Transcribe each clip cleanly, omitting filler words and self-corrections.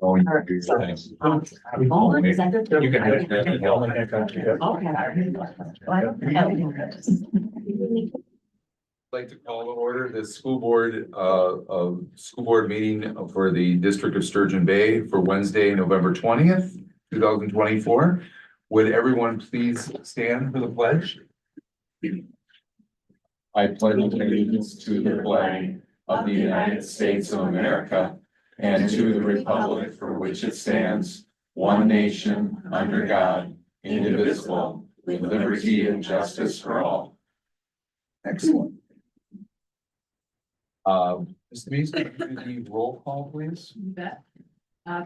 Oh, you can do your thing. Is that good? You can hit that and help. I'd like to call to order the school board meeting for the District of Sturgeon Bay for Wednesday, November 20th, 2024. Would everyone please stand for the pledge? I pledge allegiance to the flag of the United States of America and to the republic for which it stands, one nation, under God, indivisible, with liberty and justice for all. Excellent. Mr. Measley, the roll call, please. You bet.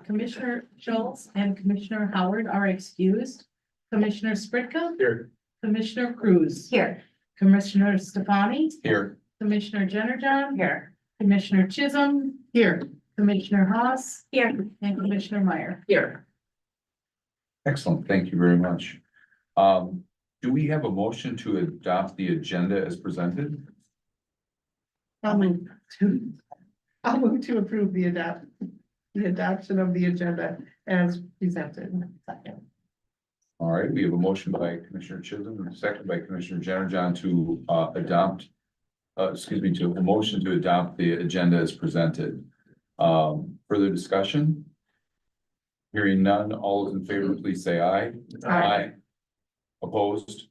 Commissioner Schultz and Commissioner Howard are excused. Commissioner Spritka, Here. Commissioner Cruz, Here. Commissioner Stefani, Here. Commissioner Jennerjohn, Here. Commissioner Chisholm, here, Commissioner Haas, Here. and Commissioner Meyer. Here. Excellent, thank you very much. Do we have a motion to adopt the agenda as presented? I'll move to approve the adoption of the agenda as presented. All right, we have a motion by Commissioner Chisholm and a second by Commissioner Jennerjohn to a motion to adopt the agenda as presented. Further discussion? Hearing none, all those in favor, please say aye. Aye. Opposed?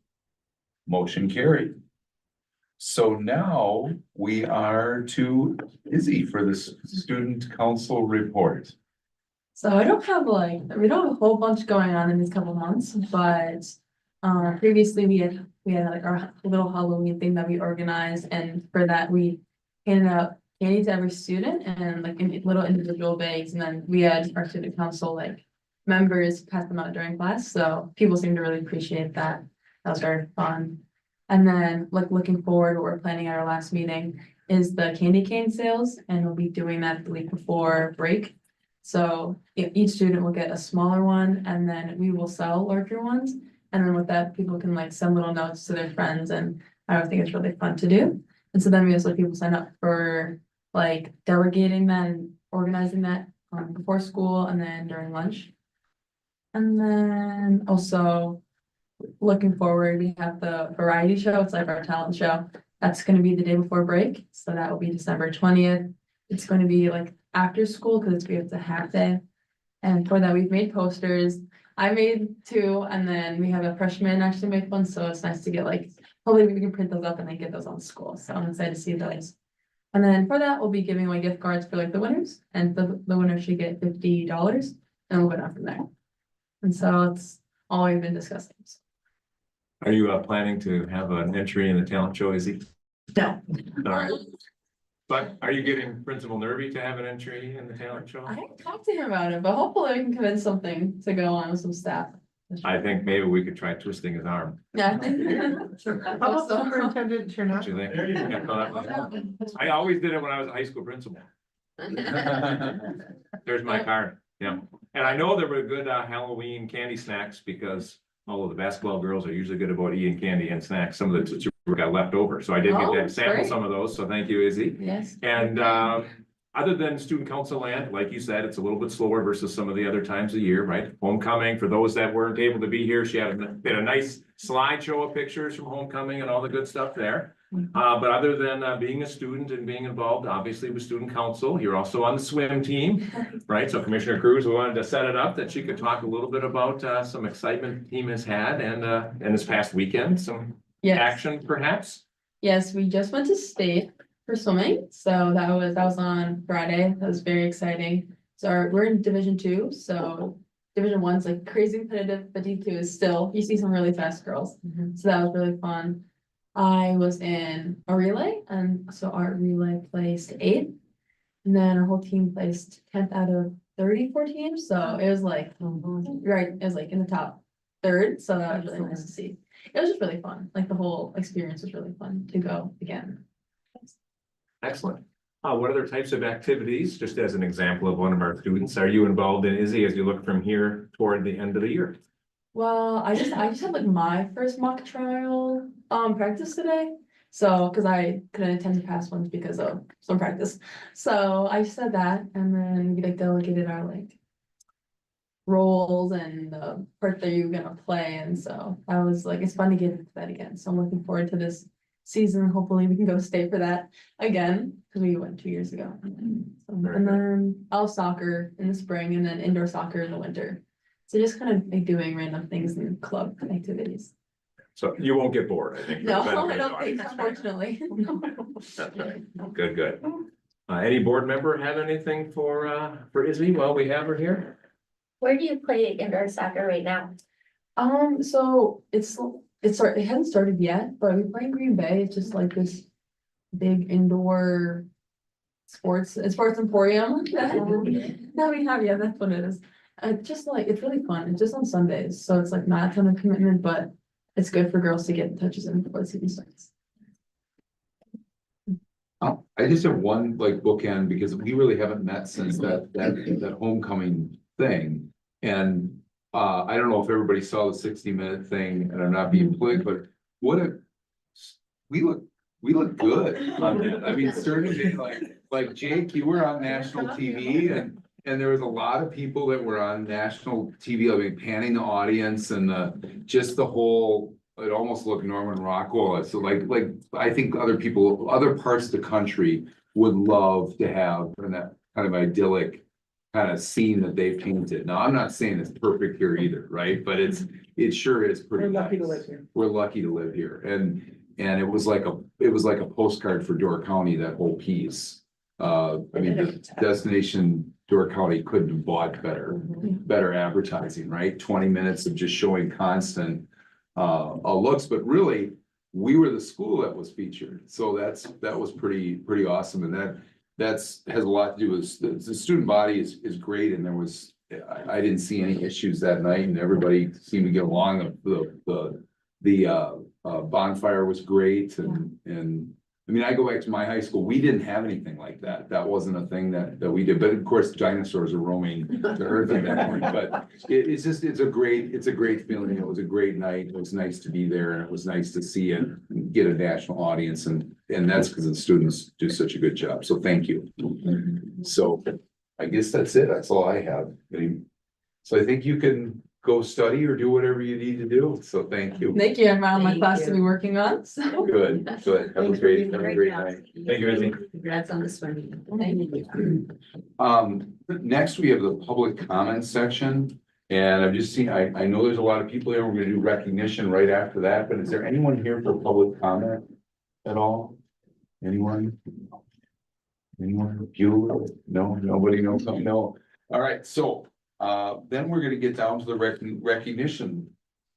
Motion carried. So now we are to Izzy for the student council report. So I don't have we don't have a whole bunch going on in these couple months, but previously we had like our little Halloween thing that we organized, and for that we handed out candy to every student and like in little individual bags, and then we had our student council members pass them out during class. So people seem to really appreciate that. That was very fun. And then looking forward, what we're planning at our last meeting is the candy cane sales, and we'll be doing that the week before break. So each student will get a smaller one, and then we will sell larger ones. And then with that, people can send little notes to their friends, and I think it's really fun to do. And so then we also let people sign up for delegating that and organizing that before school and then during lunch. And then also looking forward, we have the variety show. It's like our talent show. That's going to be the day before break. So that will be December 20th. It's going to be after school because it's a half day. And for that, we've made posters. I made 2, and then we have a freshman actually make one. So it's nice to get hopefully we can print those up and then get those on school. So I'm excited to see those. And then for that, we'll be giving away gift cards for the winners, and the winner should get $50, and we'll go down from there. And so it's all we've been discussing. Are you planning to have an entry in the talent show, Izzy? No. All right. But are you getting Principal Nervy to have an entry in the talent show? I haven't talked to him about it, but hopefully we can convince something to go on with some staff. I think maybe we could try twisting his arm. Yeah, I think. How about superintendent turn Don't out? you think? I always did it when I was a high school principal. There's my card. Yeah. And I know there were good Halloween candy snacks because although the basketball girls are usually good about eating candy and snacks, some of the teachers got left over. So I did get to sample great. some of those. So thank you, Izzy. Yes. And other than student council land, like you said, it's a little bit slower versus some of the other times of year, right? Homecoming, for those that weren't able to be here, she had a nice slideshow of pictures from homecoming and all the good stuff there. But other than being a student and being involved, obviously with student council, you're also on the swim team, right? So Commissioner Cruz, we wanted to set it up that she could talk a little bit about some excitement the team has had and this past weekend, some action perhaps. Yes, we just went to state for swimming. So that was on Friday. That was very exciting. So we're in Division 2. So Division 1's crazy competitive, but D2 is still, you see some really fast girls. So that was really fun. I was in a relay, and so our relay placed 8th, and then our whole team placed 10th out of 34 teams. So it was right, it was in the top 3rd. So that was really nice to see. It was just really fun. The whole experience was really fun to go again. Excellent. What other types of activities, just as an example of one of our students, are you involved in, Izzy, as you look from here toward the end of the year? Well, I just had my first mock trial practice today. So because I couldn't attend the past ones because of some practice. So I just said that, and then we delegated our roles and the part that you're gonna play. And so I was like, it's fun to get into that again. So I'm looking forward to this season. Hopefully we can go stay for that again, because we went 2 years ago. So, Very and good. then I'll soccer in the spring and then indoor soccer in the winter. So just kind of like doing random things and club activities. So you won't get bored, I think. for the No, benefit of I the don't think, audience. unfortunately. Good, good. Any board member have anything for Izzy while we have her here? Where do you play indoor soccer right now? So it hasn't started yet, but we play in Green Bay. It's just like this big indoor sports emporium that we have. Yeah, that's what it is. Just like, it's really fun. It's just on Sundays, so it's like not a ton of commitment, but it's good for girls to get touches in before the season starts. I just have one like bookend because we really haven't met since that homecoming thing. And I don't know if everybody saw the 60-minute thing, and I'm not being political, but we look good on that. I mean, certainly like Jake, you were on national TV and there was a lot of people that were on national TV, I mean, panning the audience and just the whole, it almost looked Norman Rockwell. So like, I think other parts of the country would love to have that kind of idyllic kind of scene that they've painted. Now, I'm not saying it's perfect here either, right? But it sure is pretty We're lucky to nice. live here. We're lucky to live here. And it was like a postcard for Door County, that whole piece. I mean, the destination Door County couldn't have bought better advertising, right? 20 minutes of just showing constant looks, but really, we were the school that was featured. So that was pretty awesome. And has a lot to do with the student body is great. And I didn't see any issues that night and everybody seemed to get along. The bonfire was great and I mean, I go back to my high school, we didn't have anything like that. That wasn't a thing that we did, but of course, dinosaurs are roaming the earth at that point, but it's a great feeling. It was a great night. It was nice to be there and it was nice to see it get a national audience and that's because the students do such a good job. So thank you. So I guess that's it. That's all I have. So I think you can go study or do whatever you need to do. So thank you. Thank you. I found my Thank class to you. be working on, so. Good. Have a great night. Thank you, Izzy. Congrats on this one. Thank you. Next, we have the public comment section. And I've just seen, I know there's a lot of people here. We're gonna do recognition right after that, but is there anyone here for public comment at all? Anyone? Anyone? You? No, nobody knows something? No. All right, so then we're gonna get down to the recognition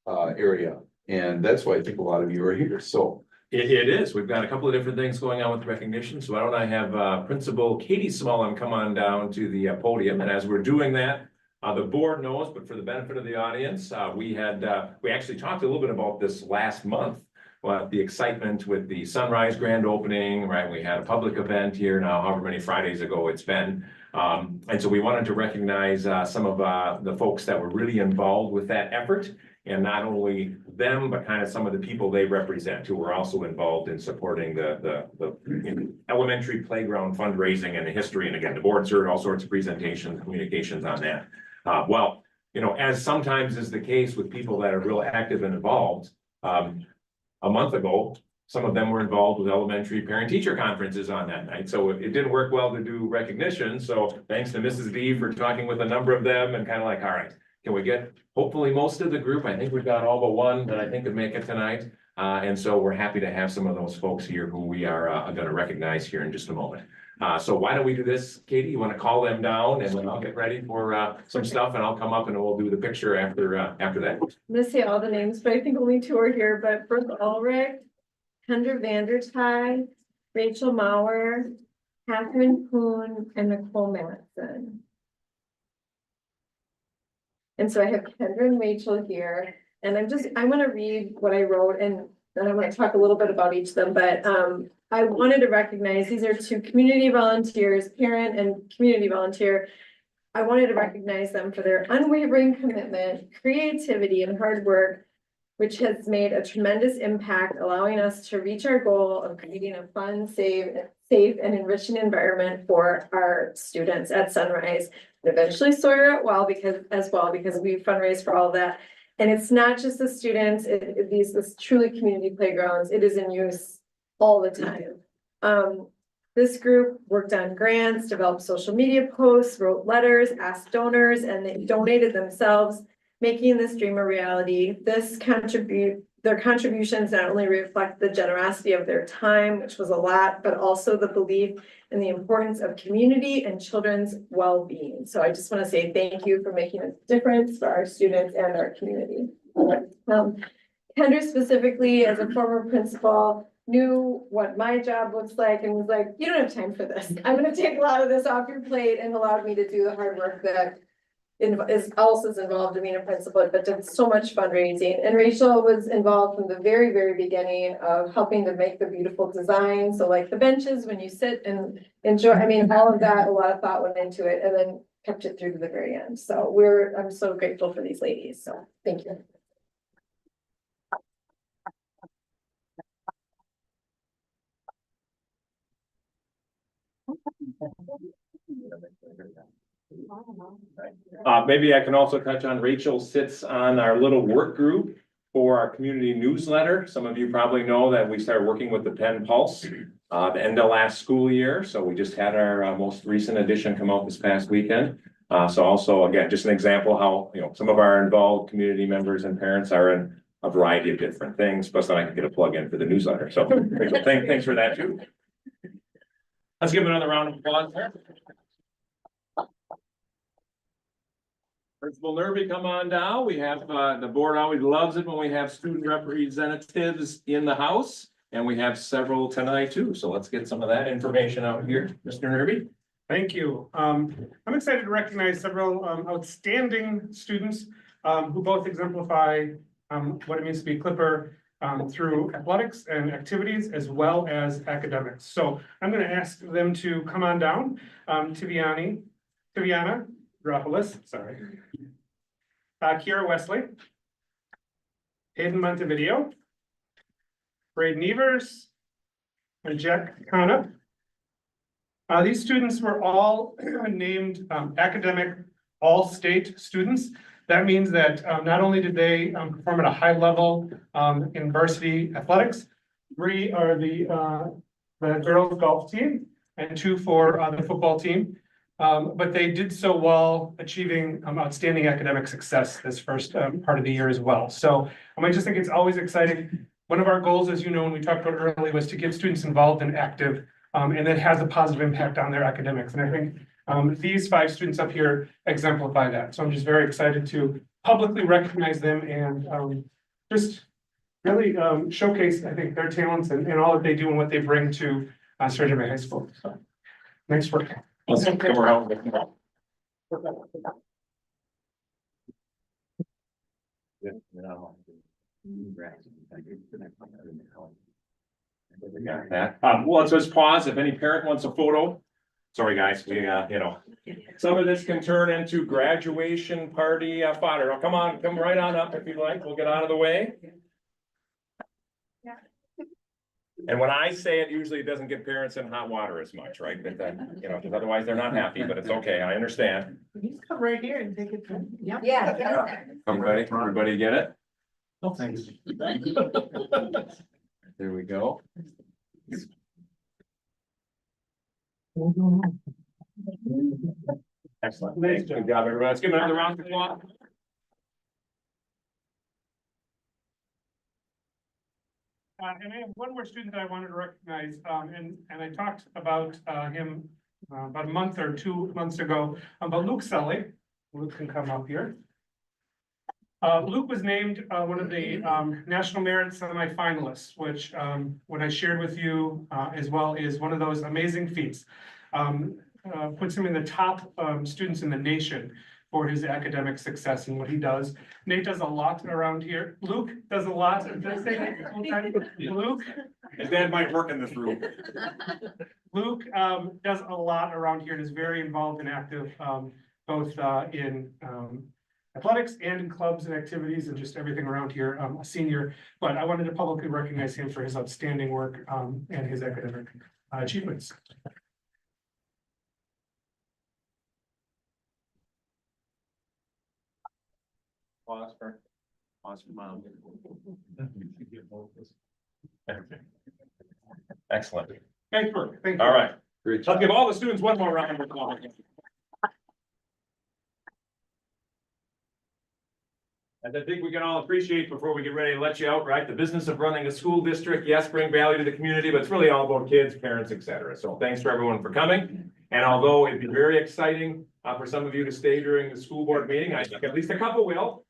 area. And that's why I think a lot of you are here. So It is. We've got a couple of different things going on with recognition. So why don't I have Principal Katie Smallham come on down to the podium. And as we're doing that, the board knows, but for the benefit of the audience, we actually talked a little bit about this last month. The excitement with the Sunrise grand opening, right? We had a public event here now, however many Fridays ago it's been. And so we wanted to recognize some of the folks that were really involved with that effort. And not only them, but kind of some of the people they represent who were also involved in supporting the elementary playground fundraising and the history. And again, the board's heard all sorts of presentations, communications on that. Well, as sometimes is the case with people that are real active and involved, a month ago, some of them were involved with elementary parent-teacher conferences on that night. So it didn't work well to do recognition. So thanks to Mrs. V for talking with a number of them and kind of like, all right, can we get hopefully most of the group? I think we've got all but one that I think could make it tonight. And so we're happy to have some of those folks here who we are going to recognize here in just a moment. So why don't we do this, Katie? You want to call them down and then I'll get ready for some stuff and I'll come up and we'll do the picture after that. I'm gonna say all the names, but I think only two are here, but Brooke Ulrich, Kendra Vandertide, Rachel Mauer, Catherine Poon, and Nicole Matson. And so I have Kendra and Rachel here, and I'm gonna read what I wrote and then I'm gonna talk a little bit about each of them, but I wanted to recognize, these are two community volunteers, parent and community volunteer. I wanted to recognize them for their unwavering commitment, creativity, and hard work, which has made a tremendous impact, allowing us to reach our goal of creating a fun, safe, safe and enriching environment for our students at Sunrise. And eventually Sawyer as well, because we fundraise for all of that. And it's not just the students, this truly community playgrounds, it is in use all the time. This group worked on grants, developed social media posts, wrote letters, asked donors, and they donated themselves, making this dream a reality. Their contributions not only reflect the generosity of their time, which was a lot, but also the belief in the importance of community and children's well-being. So I just want to say thank you for making a difference for our students and our community. Kendra specifically, as a former principal, knew what my job looks like and was like, you don't have time for this. I'm gonna take a lot of this off your plate, and allowed me to do the hard work that is involved in being a principal, but did so much fundraising. And Rachel was involved from the very, very beginning of helping to make the beautiful design. So like the benches, when you sit and enjoy, I mean, all of that, a lot of thought went into it, and then kept it through to the very end. So I'm so grateful for these ladies. So thank you. Maybe I can also touch on, Rachel sits on our little work group for our community newsletter. Some of you probably know that we started working with the Penn Pulse the end of last school year. So we just had our most recent edition come out this past weekend. So also, again, just an example how, some of our involved community members and parents are in a variety of different things, plus then I can get a plug in for the newsletter. So Rachel, thanks for that too. Let's give another round of applause there. Principal Nerby, come on down. We have, the board always loves it when we have student representatives in the house, and we have several tonight too. So let's get some of that information out here. Mr. Nerby. Thank you. I'm excited to recognize several outstanding students who both exemplify what it means to be Clipper through athletics and activities as well as academics. So I'm going to ask them to come on down. Tiviana Dropoulos, sorry. Kiara Wesley. Hayden Montevideo. Braden Evers. And Jack Connop. These students were all named academic all-state students. That means that not only did they perform at a high level in varsity athletics, 3 are the girls golf team and 2 for the football team. But they did so while achieving outstanding academic success this first part of the year as well. So I just think it's always exciting. One of our goals, as you know, when we talked about earlier, was to get students involved and active, and that has a positive impact on their academics. And I think these 5 students up here exemplify that. So I'm just very excited to publicly recognize them and just really showcase, I think, their talents and all that they do and what they bring to Sturgeon High School. So nice work. Let's come around. We got that. Well, let's just pause. If any parent wants a photo. Sorry, guys, we, some of this can turn into graduation party fodder. Oh, come on, come right on up if you like. We'll get out of the way. And when I say it, usually it doesn't get parents in hot water as much, right? But then, because otherwise they're not happy, but it's okay. I understand. You come right here and take it. Yep. Yeah. Everybody get it? Oh, thanks. There we go. Excellent. Thanks. Good job, everybody. Let's give another round of applause. And I have one more student that I wanted to recognize, and I talked about him about a month or 2 months ago, but Luke Sully. Luke can come up here. Luke was named one of the National Merit semifinalists, which when I shared with you as well is one of those amazing feats. Puts him in the top students in the nation for his academic success and what he does. Nate does a lot around here. Luke does a lot. Luke. His dad might work in this room. Luke does a lot around here and is very involved and active, both in athletics and in clubs and activities and just everything around here. A senior, but I wanted to publicly recognize him for his outstanding work and his academic achievements. Pause for mom. Excellent. Thank you. Thank you. All right. Great Let's job. give all the students one more round of applause. And I think we can all appreciate before we get ready to let you out, right? The business of running a school district, yes, bring value to the community, but it's really all about kids, parents, et cetera. So thanks for everyone for coming. And although it'd be very exciting for some of you to stay during the school board meeting, I think at least a couple will.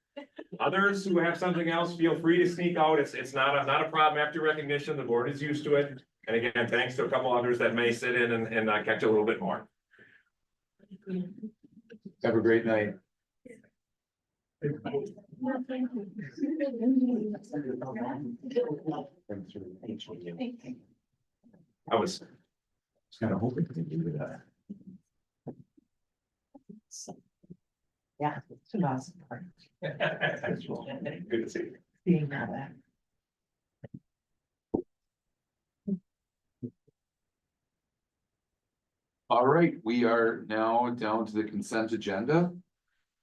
Others who have something else, feel free to sneak out. It's not a problem after recognition. The board is used to it. And again, thanks to a couple others that may sit in and catch a little bit more. Have a great night. I was Kind of hoping to do that. Yeah. It's an awesome part. good to see you. Seeing how that. All right, we are now down to the consent agenda.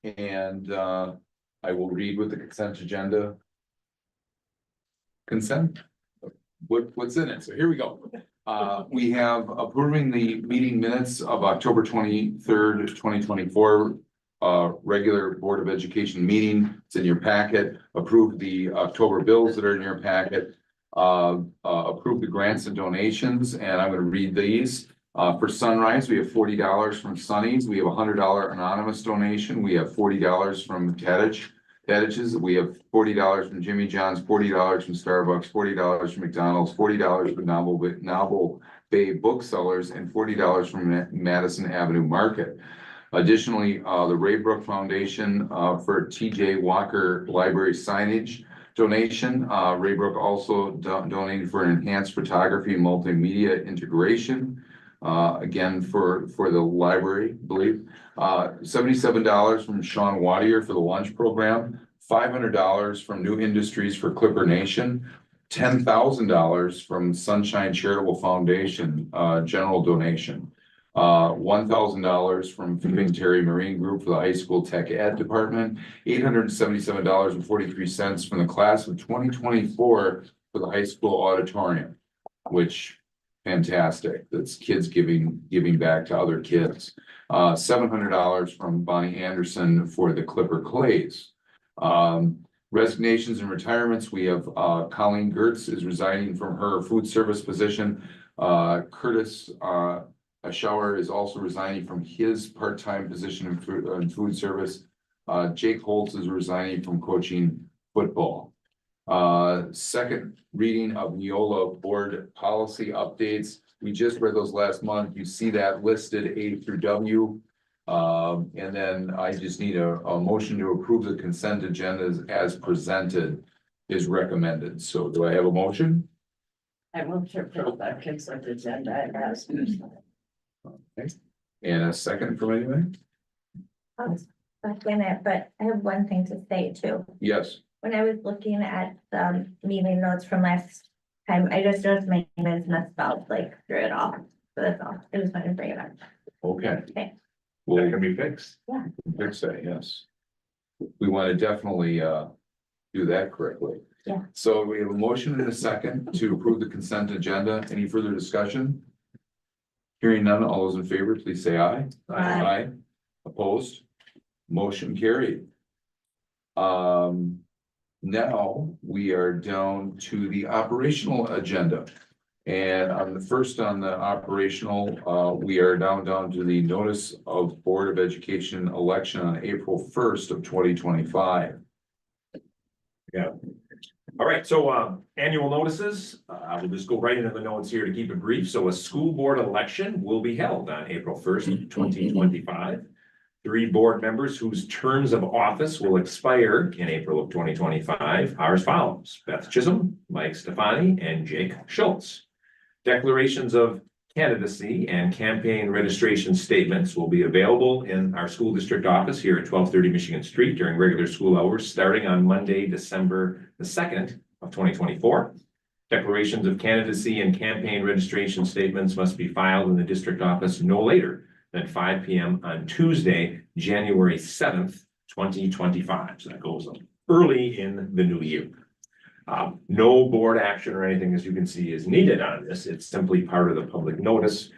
And I will read with the consent agenda. Consent? What's in it? So here we go. We have approving the meeting minutes of October 23rd, 2024. Regular Board of Education meeting. It's in your packet. Approve the October bills that are in your packet. Approve the grants and donations, and I'm going to read these. For Sunrise, we have $40 from Sunny's. We have $100 anonymous donation. We have $40 from Tattages. We have $40 from Jimmy John's, $40 from Starbucks, $40 from McDonald's, $40 from Novel Bay Booksellers, and $40 from Madison Avenue Market. Additionally, the Raybrook Foundation for TJ Walker Library signage donation. Raybrook also donated for enhanced photography and multimedia integration. Again, for the library, I believe. $77 from Sean Wadier for the lunch program. $500 from New Industries for Clipper Nation. $10,000 from Sunshine Charitable Foundation, general donation. $1,000 from Terry Marine Group for the high school tech ed department. $877.43 from the class of 2024 for the high school auditorium, which fantastic. That's kids giving back to other kids. $700 from Bonnie Anderson for the Clipper Clays. Resignations and retirements. We have Colleen Gertz is resigning from her food service position. Curtis Schauer is also resigning from his part-time position in food service. Jake Holtz is resigning from coaching football. Second reading of Neola board policy updates. We just read those last month. You see that listed A through W. And then I just need a motion to approve the consent agendas as presented is recommended. So do I have a motion? I will approve that consent agenda as. Okay. And a second from anyone? I'll second it, but I have one thing to say too. Yes. When I was looking at the meeting notes from last time, I just noticed my name is misspelled like through it all. So that's all. I just wanted to bring it up. Okay. Okay. Well, That can be fixed. fix that, yes. We want to definitely do that correctly. Yeah. So we have a motion and a second to approve the consent agenda. Any further discussion? Hearing none, all those in favor, please say aye. Aye. Opposed? Motion carried. Now we are down to the operational agenda. And on the operational, we are down to the notice of Board of Education election on April 1st of 2025. Yeah. All right, so annual notices, I will just go right into the notes here to keep it brief. So a school board election will be held on April 1st, 2025. 3 board members whose terms of office will expire in April of 2025 are as follows: Beth Chisholm, Mike Stefani, and Jake Schultz. Declarations of candidacy and campaign registration statements will be available in our school district office here at 1230 Michigan Street during regular school hours, starting on Monday, December the 2nd of 2024. Declarations of candidacy and campaign registration statements must be filed in the district office no later than 5 p.m. on Tuesday, January 7th, 2025. So that goes early in the new year. No board action or anything, as you can see, is needed on this. It's simply part of the public notice,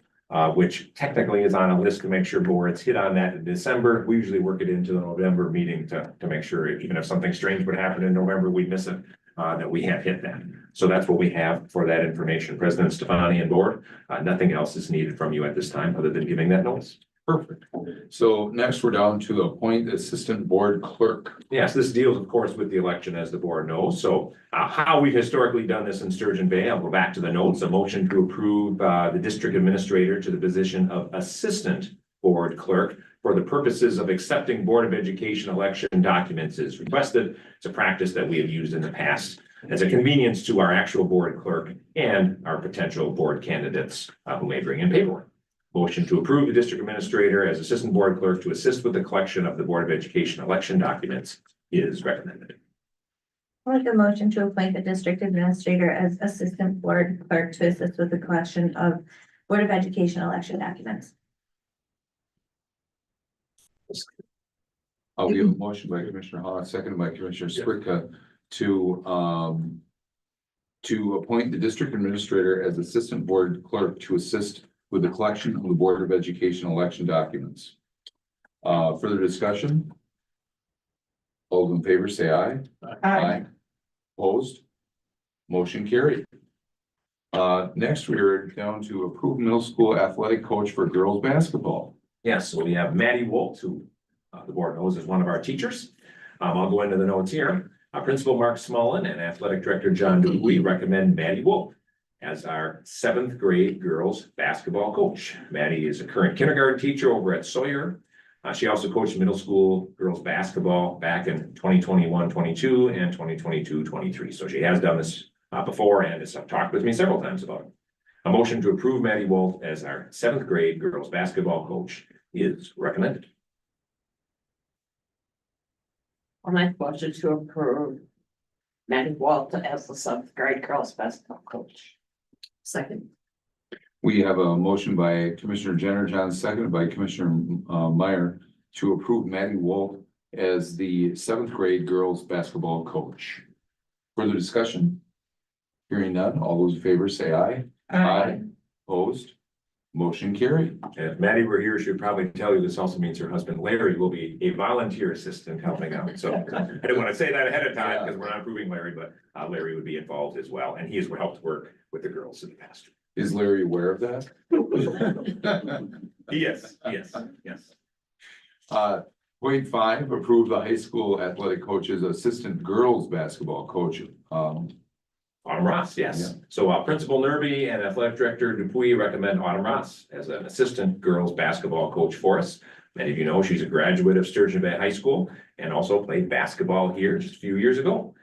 which technically is on a list to make sure boards hit on that in December. We usually work it into the November meeting to make sure, even if something strange would happen in November, we miss it, that we have hit that. So that's what we have for that information. President Stefani and board, nothing else is needed from you at this time other than giving that notice. Perfect. So next we're down to appoint assistant board clerk. Yes, this deals, of course, with the election, as the board knows. So how we've historically done this in Sturgeon Bay, I'll go back to the notes. A motion to approve the district administrator to the position of assistant board clerk for the purposes of accepting Board of Education election documents is requested. It's a practice that we have used in the past as a convenience to our actual board clerk and our potential board candidates who may bring in paperwork. Motion to approve the district administrator as assistant board clerk to assist with the collection of the Board of Education election documents is recommended. I'll make a motion to appoint the district administrator as assistant board clerk to assist with the collection of Board of Education election documents. I'll give a motion by Commissioner Hall, seconded by Commissioner Spricka to appoint the district administrator as assistant board clerk to assist with the collection of the Board of Education election documents. Further discussion? All in favor, say aye. Aye. Opposed? Motion carried. Next, we're down to approve middle school athletic coach for girls basketball. Yes, so we have Maddie Wolf, who the board knows is one of our teachers. I'll go into the notes here. Principal Mark Smullen and Athletic Director John Dupuy recommend Maddie Wolf as our 7th grade girls basketball coach. Maddie is a current kindergarten teacher over at Sawyer. She also coached middle school girls basketball back in 2021-22 and 2022-23. So she has done this before and has talked with me several times about it. A motion to approve Maddie Wolf as our 7th grade girls basketball coach is recommended. I'll make a motion to approve Maddie Walter as the 7th grade girls basketball coach. Second. We have a motion by Commissioner Jenner John, seconded by Commissioner Meyer to approve Maddie Wolf as the 7th grade girls basketball coach. Further discussion? Hearing none, all those in favor say aye. Aye. Opposed? Motion carried. And if Maddie were here, she would probably tell you this also means her husband Larry will be a volunteer assistant helping out. So I didn't want to say that ahead of time because we're not approving Larry, but Larry would be involved as well. And he has helped work with the girls in the past. Is Larry aware of that? Yes. Point 5, approve the high school athletic coach's assistant girls basketball coach. Autumn Ross, yes. Yeah. So Principal Nerby and Athletic Director Dupuy recommend Autumn Ross as an assistant girls basketball coach for us. Many of you know she's a graduate of Sturgeon Bay High School and also played basketball here just a few years ago.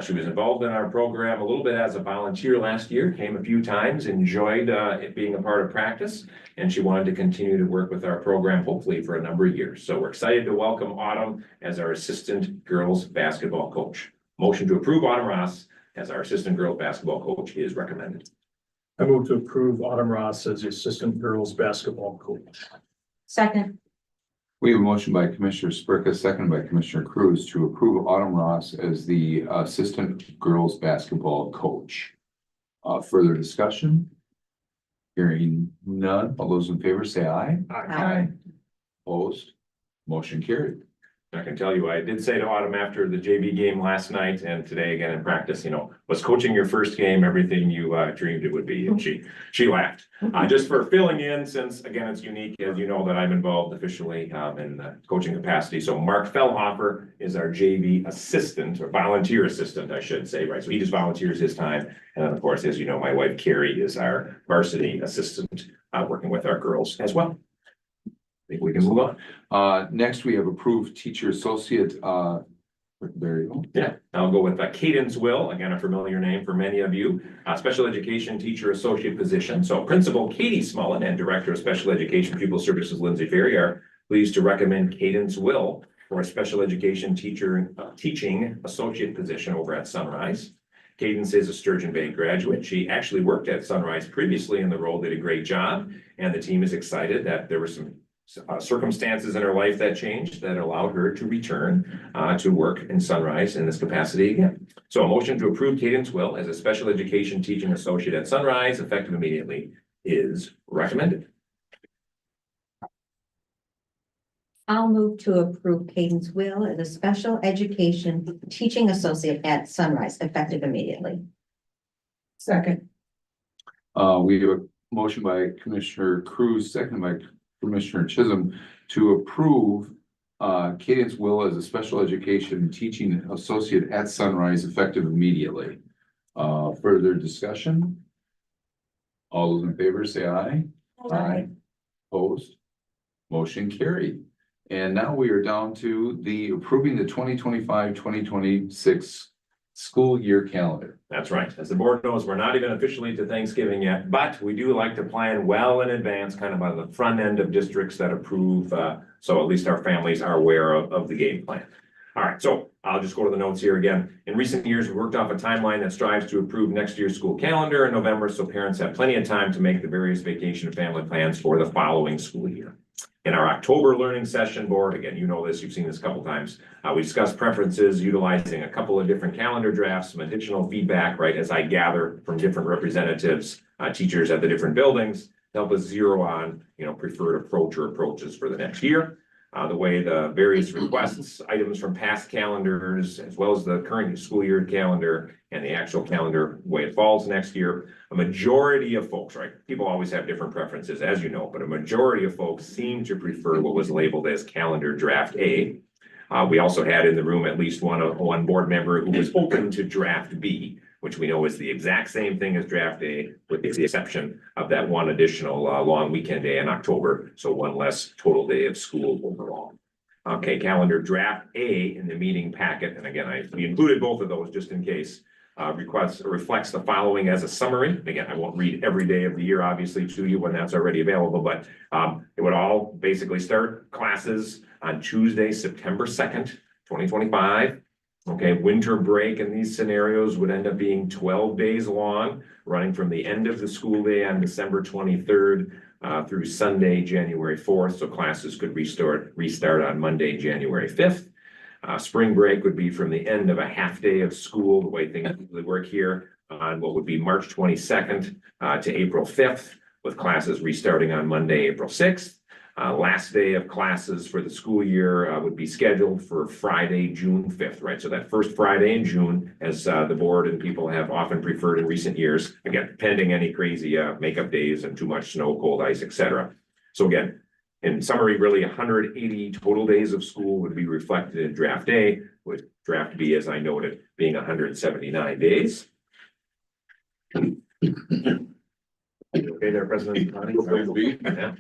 She was involved in our program a little bit as a volunteer last year, came a few times, enjoyed it being a part of practice, and she wanted to continue to work with our program hopefully for a number of years. So we're excited to welcome Autumn as our assistant girls basketball coach. Motion to approve Autumn Ross as our assistant girls basketball coach is recommended. I move to approve Autumn Ross as the assistant girls basketball coach. Second. We have a motion by Commissioner Spricka, seconded by Commissioner Cruz to approve Autumn Ross as the assistant girls basketball coach. Further discussion? Hearing none, all those in favor say aye. Aye. Opposed? Motion carried. I can tell you, I did say to Autumn after the JV game last night and today again in practice, was coaching your first game everything you dreamed it would be? And she laughed. Just for filling in, since again, it's unique, as you know, that I'm involved officially in the coaching capacity. So Mark Fellhofer is our JV assistant, or volunteer assistant, I should say, right? So he just volunteers his time. And then of course, as you know, my wife Carrie is our varsity assistant, working with our girls as well. I think we can move on. Next, we have approved teacher associate. There you go. Yeah, I'll go with Cadence Will, again, a familiar name for many of you, special education teacher associate position. So Principal Katie Smullen and Director of Special Education Pupil Services Lindsay Ferry are pleased to recommend Cadence Will for a special education teacher teaching associate position over at Sunrise. Cadence is a Sturgeon Bay graduate. She actually worked at Sunrise previously in the role, did a great job. And the team is excited that there were some circumstances in her life that changed that allowed her to return to work in Sunrise in this capacity again. So a motion to approve Cadence Will as a special education teaching associate at Sunrise, effective immediately, is recommended. I'll move to approve Cadence Will as a special education teaching associate at Sunrise, effective immediately. Second. We have a motion by Commissioner Cruz, second by Commissioner Chisholm to approve Cadence Will as a special education teaching associate at Sunrise, effective immediately. Further discussion? All those in favor say aye. Aye. Opposed? Motion carried. And now we are down to the approving the 2025-2026 school year calendar. That's right. As the board knows, we're not even officially to Thanksgiving yet, but we do like to plan well in advance, kind of on the front end of districts that approve. So at least our families are aware of the game plan. All right, so I'll just go to the notes here again. In recent years, we worked off a timeline that strives to approve next year's school calendar in November, so parents have plenty of time to make the various vacation and family plans for the following school year. In our October learning session board, again, you know this, you've seen this a couple times, we discussed preferences utilizing a couple of different calendar drafts, some additional feedback, right, as I gather from different representatives, teachers at the different buildings, to help us zero on, preferred approach or approaches for the next year. The way the various requests, items from past calendars, as well as the current school year calendar and the actual calendar, the way it falls next year, a majority of folks, right? People always have different preferences, as you know, but a majority of folks seem to prefer what was labeled as calendar draft A. We also had in the room at least one board member who was open to draft B, which we know is the exact same thing as draft A, with the exception of that one additional long weekend day in October. So one less total day of school overall. Okay, calendar draft A in the meeting packet. And again, we included both of those just in case. Reflects the following as a summary. Again, I won't read every day of the year, obviously, to you when that's already available, but it would all basically start classes on Tuesday, September 2nd, 2025. Okay, winter break in these scenarios would end up being 12 days long, running from the end of the school day on December 23rd through Sunday, January 4th. So classes could restart on Monday, January 5th. Spring break would be from the end of a half day of school, the way things usually work here, on what would be March 22nd to April 5th, with classes restarting on Monday, April 6th. Last day of classes for the school year would be scheduled for Friday, June 5th, right? So that first Friday in June, as the board and people have often preferred in recent years, again, pending any crazy makeup days and too much snow, cold ice, etc. So again, in summary, really 180 total days of school would be reflected in draft A, with draft B, as I noted, being 179 days. Okay there, President Connie? Yeah.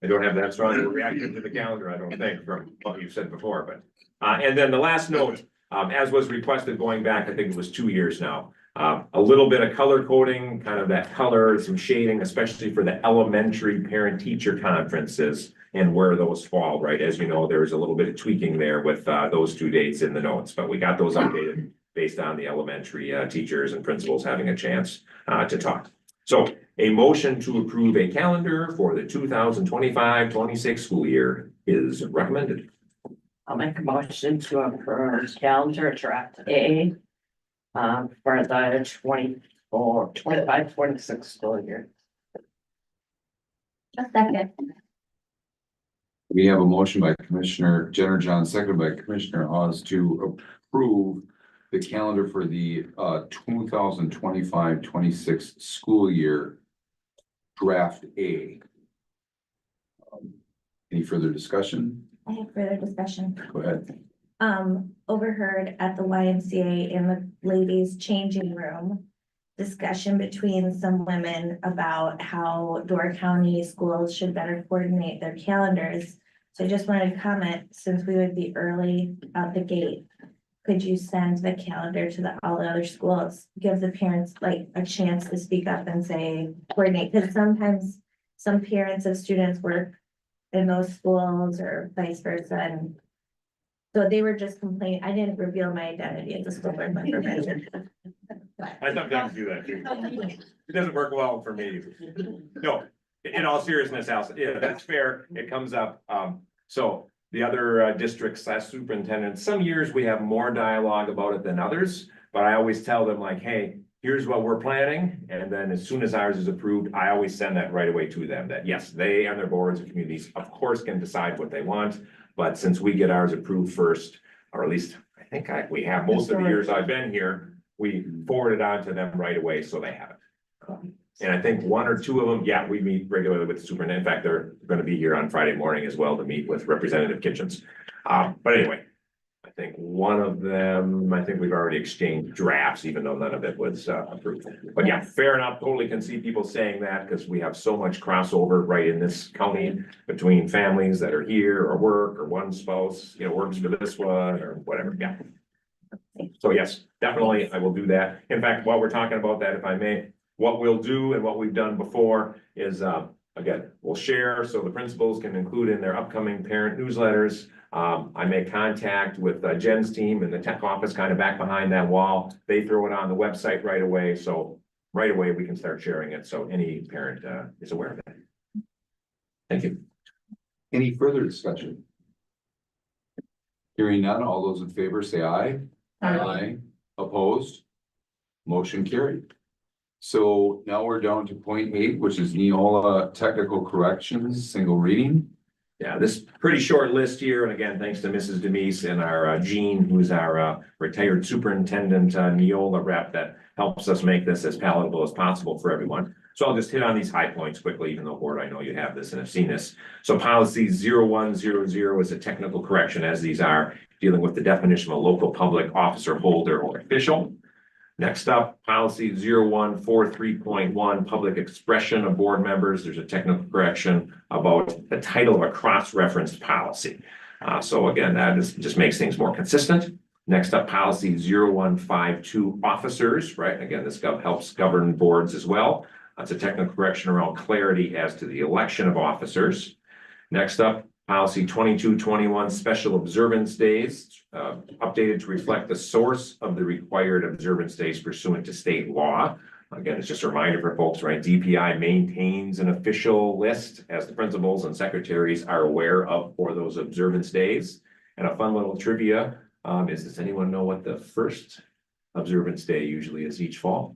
I don't have that strong a reaction to the calendar, I don't think, from what you said before, but, and then the last note, as was requested going back, I think it was 2 years now, a little bit of color coding, kind of that color, some shading, especially for the elementary parent-teacher conferences and where those fall, right? As you know, there's a little bit of tweaking there with those 2 dates in the notes, but we got those updated based on the elementary teachers and principals having a chance to talk. So a motion to approve a calendar for the 2025-26 school year is recommended. I'll make a motion to approve calendar draft A for the 25-26 school year. A second. We have a motion by Commissioner Jenner John, seconded by Commissioner Hawes to approve the calendar for the 2025-26 school year draft A. Any further discussion? I have further discussion. Go ahead. Overheard at the YMCA in the ladies' changing room, discussion between some women about how Door County schools should better coordinate their calendars. So I just wanted to comment, since we would be early out the gate, could you send the calendar to all the other schools? Give the parents like a chance to speak up and say, coordinate, because sometimes some parents of students work in those schools or vice versa, and So they were just complaining, I didn't reveal my identity as a school board member. I sometimes do that too. It doesn't work well for me. No, in all seriousness, Allison, yeah, that's fair. It comes up. So the other districts / superintendents, some years we have more dialogue about it than others. But I always tell them like, hey, here's what we're planning. And then as soon as ours is approved, I always send that right away to them that yes, they and their boards and communities, of course, can decide what they want. But since we get ours approved first, or at least I think we have most of the years I've been here, we forward it on to them right away, so they have it. And I think 1 or 2 of them, yeah, we meet regularly with the superintendent. In fact, they're gonna be here on Friday morning as well to meet with Representative Kitchens. But anyway, I think one of them, I think we've already exchanged drafts, even though none of it was approved. But yeah, fair enough, totally can see people saying that, because we have so much crossover right in this county between families that are here or work, or one spouse, works for this one or whatever, yeah. So yes, definitely, I will do that. In fact, while we're talking about that, if I may, what we'll do and what we've done before is, again, we'll share so the principals can include in their upcoming parent newsletters. I make contact with Jen's team in the tech office, kind of back behind that wall. They throw it on the website right away. So right away, we can start sharing it. So any parent is aware of that. Thank you. Any further discussion? Hearing none, all those in favor say aye. Aye. Opposed? Motion carried. So now we're down to point 8, which is Neola Technical Corrections, single reading. Yeah, this pretty short list here, and again, thanks to Mrs. Demise and our Jean, who's our retired superintendent, Neola rep, that helps us make this as palatable as possible for everyone. So I'll just hit on these high points quickly, even though board, I know you have this and have seen this. So policy 0100 is a technical correction, as these are, dealing with the definition of a local public officer, holder, or official. Next up, policy 0143.1, public expression of board members. There's a technical correction about the title of a cross-referenced policy. So again, that just makes things more consistent. Next up, policy 0152, officers, right? Again, this helps govern boards as well. That's a technical correction around clarity as to the election of officers. Next up, policy 2221, special observance days, updated to reflect the source of the required observance days pursuant to state law. Again, it's just a reminder for folks, right? DPI maintains an official list, as the principals and secretaries are aware of, for those observance days. And a fun little trivia is, does anyone know what the first observance day usually is each fall?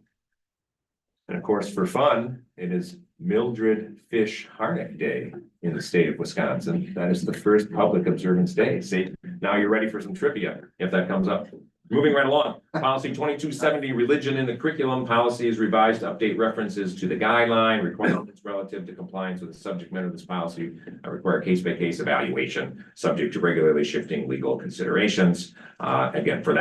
And of course, for fun, it is Mildred Fish Harnick Day in the state of Wisconsin. That is the first public observance day. See, now you're ready for some trivia if that comes up. Moving right along, policy 2270, religion in the curriculum. Policy is revised to update references to the guideline requirements relative to compliance with the subject matter of this policy. Require case-by-case evaluation, subject to regularly shifting legal considerations. Again, for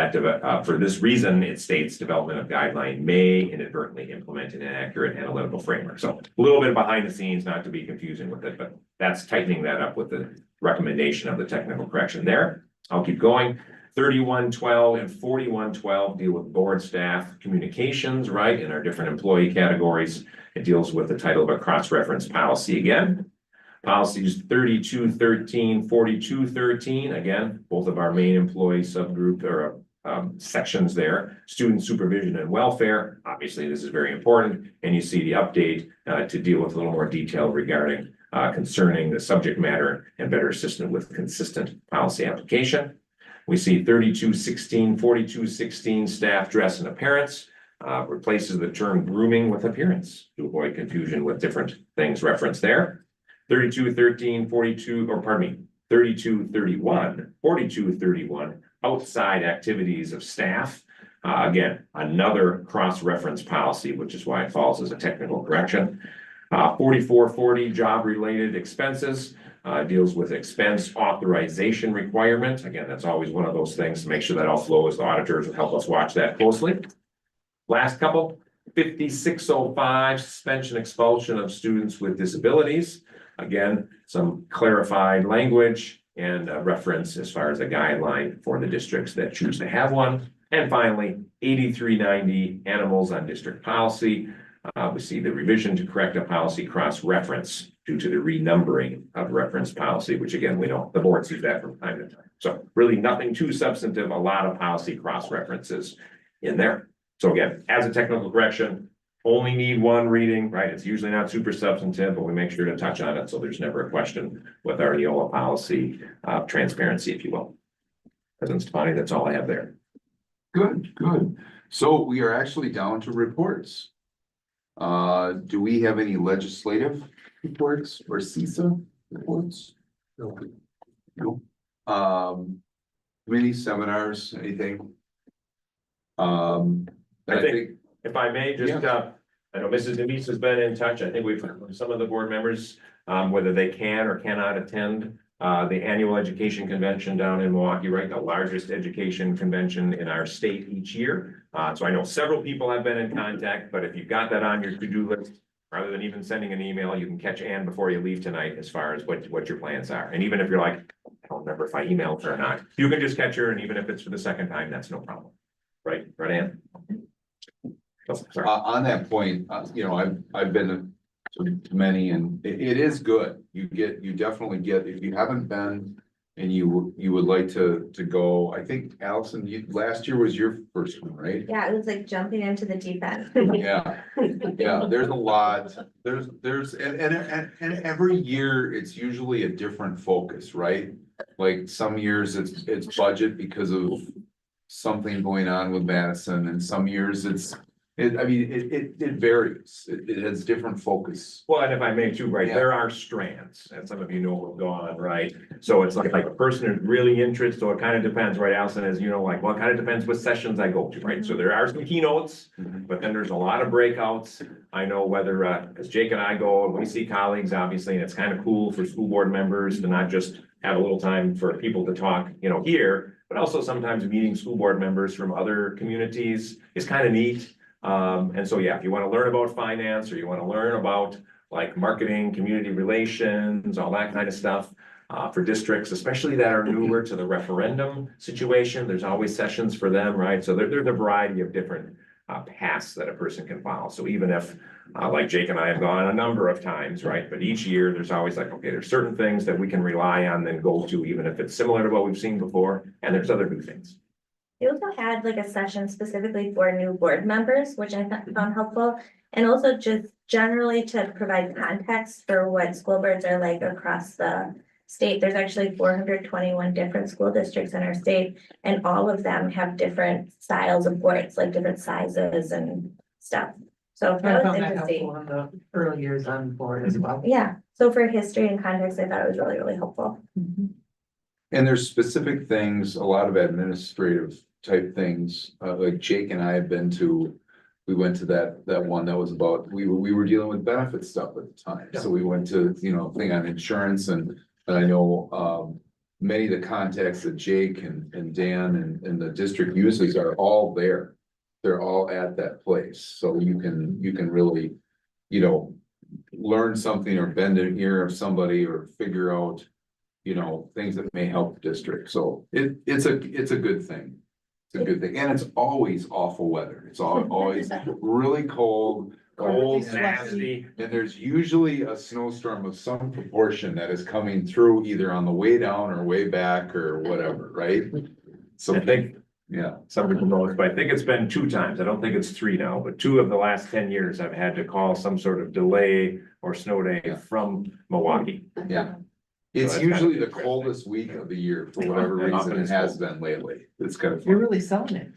this reason, it states development of guideline may inadvertently implement an inaccurate analytical framework. So a little bit behind the scenes, not to be confusing with it, but that's tightening that up with the recommendation of the technical correction there. I'll keep going. 3112 and 4112 deal with board staff communications, right, in our different employee categories. It deals with the title of a cross-reference policy again. Policies 3213, 4213, again, both of our main employee subgroup or sections there. Student supervision and welfare, obviously this is very important. And you see the update to deal with a little more detail regarding concerning the subject matter and better assistance with consistent policy application. We see 3216, 4216, staff dress and appearance, replaces the term grooming with appearance to avoid confusion with different things referenced there. 3213, 3231, 4231, outside activities of staff. Again, another cross-reference policy, which is why it falls as a technical correction. 4440, job-related expenses. Deals with expense authorization requirement. Again, that's always one of those things to make sure that all flows. The auditors will help us watch that closely. Last couple, 5605, suspension expulsion of students with disabilities. Again, some clarified language and a reference as far as a guideline for the districts that choose to have one. And finally, 8390, animals on district policy. We see the revision to correct a policy cross-reference due to the renumbering of reference policy, which again, we know the board sees that from time to time. So really nothing too substantive, a lot of policy cross-references in there. So again, as a technical correction, only need one reading, right? It's usually not super substantive, but we make sure to touch on it, so there's never a question with our Neola policy, transparency, if you will. President Stefani, that's all I have there. Good, good. So we are actually down to reports. Do we have any legislative reports or CISA reports? No. Committee seminars, anything? I think, if I may, just, I know Mrs. Demise has been in touch. I think we've, some of the board members, whether they can or cannot attend the annual education convention down in Milwaukee, right? The largest education convention in our state each year. So I know several people have been in contact, but if you've got that on your to-do list, rather than even sending an email, you can catch Ann before you leave tonight as far as what your plans are. And even if you're like, I don't remember if I emailed her or not, you can just catch her, and even if it's for the second time, that's no problem. Right, Ann? Oh, sorry. On that point, you know, I've been to many, and it is good. You definitely get, if you haven't been and you would like to go, I think Allison, last year was your first one, right? Yeah, it was like jumping into the deep end. Yeah, yeah, there's a lot, and every year it's usually a different focus, right? Like some years it's budget because of something going on with Madison, and some years it varies. It has different focus. Well, and if I may too, right, Yeah. there are strands, and some of you know what go on, right? So it's like a person is really interested, so it kind of depends, right, Allison, as you know, like, well, it kind of depends what sessions I go to, right? So there are some keynotes, but then there's a lot of breakouts. I know whether, as Jake and I go, and we see colleagues, obviously, and it's kind of cool for school board members to not just have a little time for people to talk, you know, here, but also sometimes meeting school board members from other communities is kind of neat. And so, yeah, if you want to learn about finance, or you want to learn about like marketing, community relations, all that kind of stuff, for districts, especially that are newer to the referendum situation, there's always sessions for them, right? So there's a variety of different paths that a person can follow. So even if, like Jake and I have gone a number of times, right? But each year there's always like, okay, there's certain things that we can rely on, then go to, even if it's similar to what we've seen before, and there's other new things. We also had like a session specifically for new board members, which I found helpful. And also just generally to provide context for what school boards are like across the state. There's actually 421 different school districts in our state, and all of them have different styles of boards, like different sizes and stuff. So that was interesting. In the early years on board as well. Yeah, so for history and context, I thought it was really, really helpful. And there's specific things, a lot of administrative type things, like Jake and I have been to. We went to that one that was about, we were dealing with benefit stuff at the time, so we went to, you know, thing on insurance, and I know many of the contacts that Jake and Dan and the district uses are all there. They're all at that place, so you can really, you know, learn something or bend an ear of somebody or figure out, you know, things that may help the district. So it's a good thing. It's a good thing, and it's always awful weather. It's always really cold, Nasty. and there's usually a snowstorm of some proportion that is coming through either on the way down or way back or whatever, right? So I think yeah, some people know it, but I think it's been 2 times. I don't think it's 3 now, but 2 of the last 10 years, I've had to call some sort of delay or snow day Yeah. from Milwaukee. yeah. It's that's usually kind of the coldest week of the year for whatever And reason often it it's has cold. been lately. It's kind of You're fun. really selling it.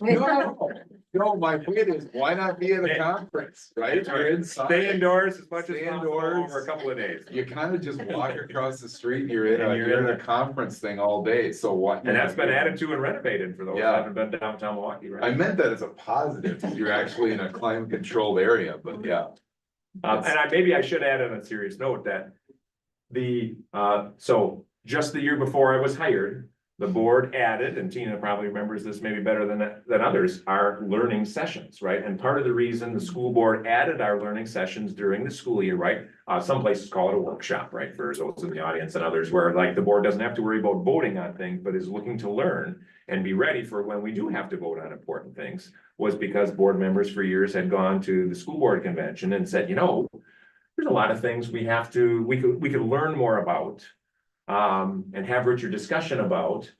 No, my point is, why not be at a conference, right? You're inside. Stay indoors as much as Stay possible indoors. over a couple of days. You kind of just walk across the street, and you're And in a conference thing all day, so what? And that's been added to and renovated for those Yeah. that haven't been downtown Milwaukee, right? I meant that as a positive, because you're actually in a climate controlled area, but yeah. And maybe I should add on a serious note that so just the year before I was hired, the board added, and Tina probably remembers this maybe better than others, our learning sessions, right? And part of the reason the school board added our learning sessions during the school year, right? Some places call it a workshop, right? For those in the audience and others where like the board doesn't have to worry about voting on things, but is looking to learn and be ready for when we do have to vote on important things, was because board members for years had gone to the school board convention and said, you know, there's a lot of things we could learn more about. And have richer discussion about.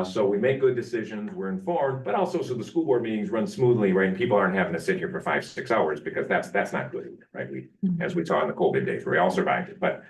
So we make good decisions, we're informed, but also so the school board meetings run smoothly, right? And people aren't having to sit here for 5-6 hours because that's not good, right? As we saw in the COVID days, we all survived it. But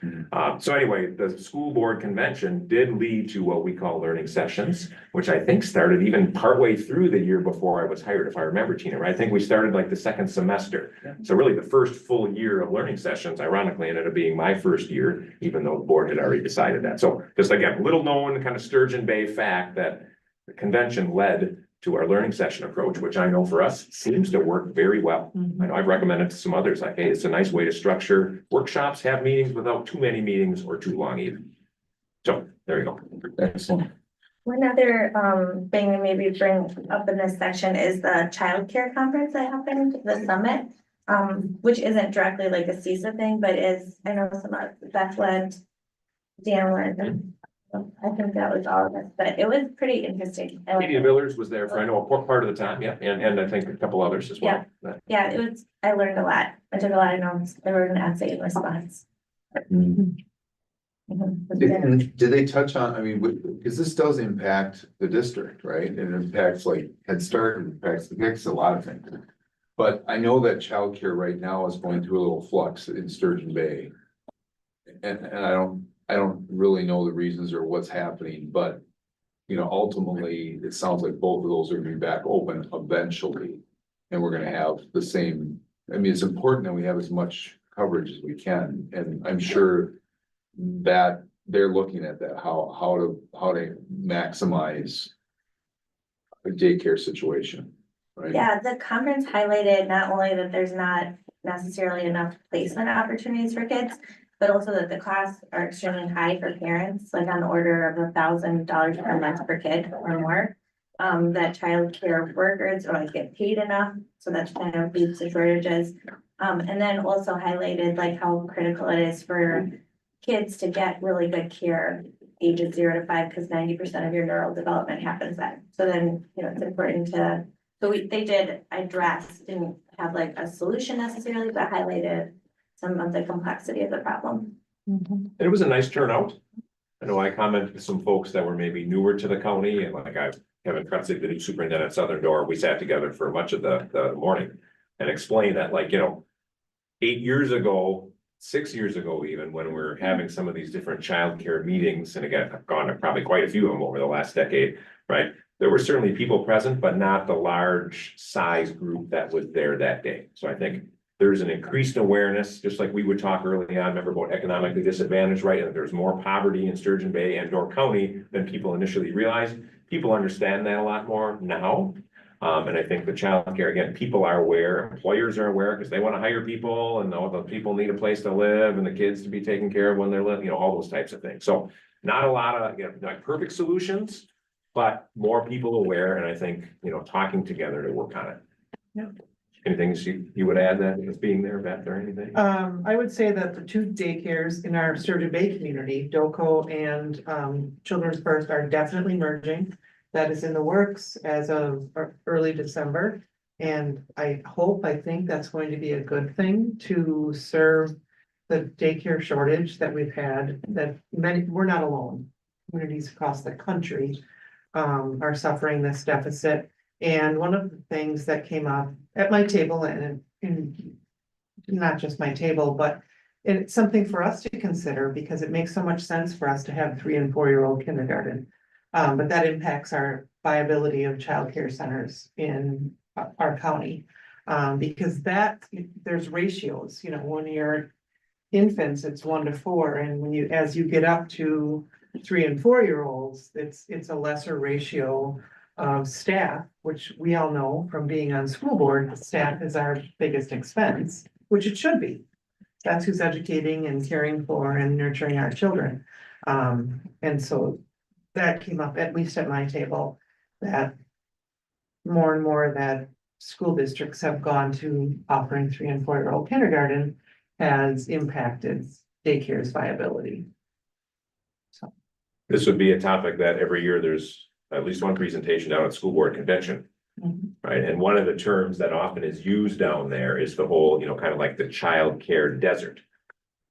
so anyway, the school board convention did lead to what we call learning sessions, which I think started even partway through the year before I was hired, if I remember, Tina, right? I think we started like the second semester. So really the first full year of learning sessions, ironically, ended up being my first year, even though the board had already decided that. So just again, little known kind of Sturgeon Bay fact that the convention led to our learning session approach, which I know for us seems to work very well. I know I've recommended to some others, like, hey, it's a nice way to structure workshops, have meetings without too many meetings or too long even. So there you go. Excellent. One other thing to maybe bring up in this section is the childcare conference that happened, the summit. Which isn't directly like a CISA thing, but is, I know some of Beth went, Dan went, and I think that was all of us, but it was pretty interesting. Katie Villers was there for, I know, a part of the time, yeah, and I think a couple others as well. Yeah, it was, I learned a lot. I took a lot of notes. There were an essay in response. Did they touch on, I mean, because this does impact the district, right? It impacts like Head Start, it impacts a lot of things. But I know that childcare right now is going through a little flux in Sturgeon Bay. And I don't really know the reasons or what's happening, but you know, ultimately, it sounds like both of those are gonna be back open eventually. And we're gonna have the same, I mean, it's important that we have as much coverage as we can, and I'm sure that they're looking at that, how to maximize a daycare situation, right? Yeah, the conference highlighted not only that there's not necessarily enough placement opportunities for kids, but also that the costs are extremely high for parents, like on the order of $1,000 per month per kid or more. That childcare workers don't get paid enough, so that's kind of leads to shortages. And then also highlighted like how critical it is for kids to get really good care ages 0 to 5, because 90% of your neural development happens then. So then, you know, it's important to, so they did address, didn't have like a solution necessarily, but highlighted some of the complexity of the problem. It was a nice turnout. I know I commented to some folks that were maybe newer to the county, and like Kevin Kretzik, the new superintendent at Southern Door, we sat together for much of the morning and explained that, like, you know, 8 years ago, 6 years ago, even when we were having some of these different childcare meetings, and again, I've gone to probably quite a few of them over the last decade, right? There were certainly people present, but not the large size group that was there that day. So I think there's an increased awareness, just like we would talk early on, remember about economically disadvantaged, right? And there's more poverty in Sturgeon Bay and Door County than people initially realized. People understand that a lot more now. And I think the childcare, again, people are aware, employers are aware, because they want to hire people, and all the people need a place to live and the kids to be taken care of when they're living, you know, all those types of things. So not a lot of, you know, not perfect solutions, but more people aware, and I think, you know, talking together to work on it. Yeah. Anything you would add that as being there, Beth, or anything? I would say that the two daycares in our Sturgeon Bay community, Doco and Children's First, are definitely merging. That is in the works as of early December. And I think that's going to be a good thing to serve the daycare shortage that we've had, that we're not alone. Communities across the country are suffering this deficit. And one of the things that came up at my table, and not just my table, but it's something for us to consider, because it makes so much sense for us to have 3- and 4-year-old kindergarten. But that impacts our viability of childcare centers in our county. Because there's ratios, you know, when you're infants, it's 1 to 4. And as you get up to 3- and 4-year-olds, it's a lesser ratio of staff, which we all know from being on school board, staff is our biggest expense, which it should be. That's who's educating and caring for and nurturing our children. And so that came up, at least at my table, that more and more that school districts have gone to offering 3 and 4-year-old kindergarten has impacted daycare's viability. This would be a topic that every year there's at least one presentation down at school board convention. Mhm. Right, and one of the terms that often is used down there is the whole, kind of like the child care desert.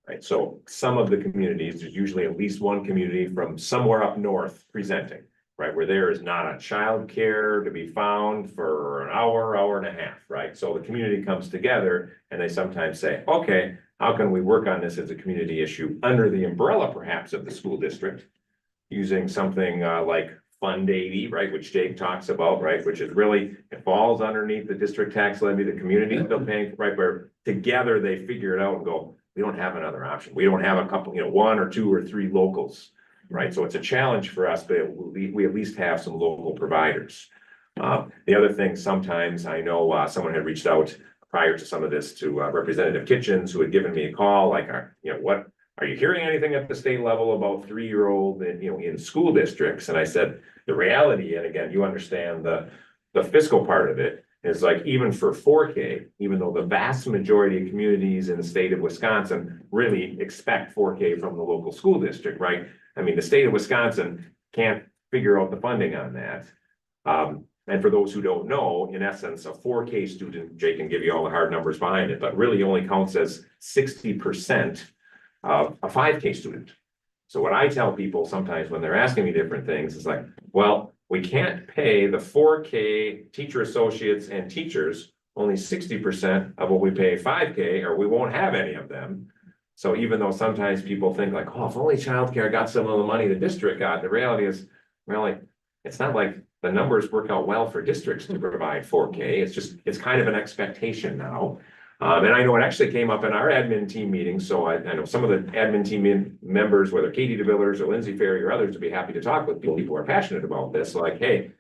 Right, so some of the communities, there's usually at least one community from somewhere up north presenting. Right, where there is not a child care to be found for an hour, hour and a half, right? So the community comes together and they sometimes say, okay, how can we work on this as a community issue under the umbrella perhaps of the school district? Using something like Fund 80, right, which Jake talks about, right, which is really, it falls underneath the district tax levy, the community is still paying, right, where together they figure it out and go, we don't have another option. We don't have a couple, 1 or 2 or 3 locals, right? So it's a challenge for us, but we at least have some local providers. The other thing, sometimes I know someone had reached out prior to some of this to Representative Kitchens, who had given me a call, like, what, are you hearing anything at the state level about 3-year-old and, in school districts? And I said, the reality, and again, you understand the fiscal part of it, is like, even for 4K, even though the vast majority of communities in the state of Wisconsin really expect 4K from the local school district, right? I mean, the state of Wisconsin can't figure out the funding on that. And for those who don't know, in essence, a 4K student, Jay can give you all the hard numbers behind it, but really only counts as 60% of a 5K student. So what I tell people sometimes when they're asking me different things is like, well, we can't pay the 4K teacher associates and teachers only 60% of what we pay 5K, or we won't have any of them. So even though sometimes people think like, oh, if only childcare got some of the money the district got, the reality is, really, it's not like the numbers work out well for districts to provide 4K. It's kind of an expectation now. And I know it actually came up in our admin team meeting, so I know some of the admin team members, whether Katie DeVillers or Lindsay Ferry or others, would be happy to talk with people who are passionate about this. Like, hey,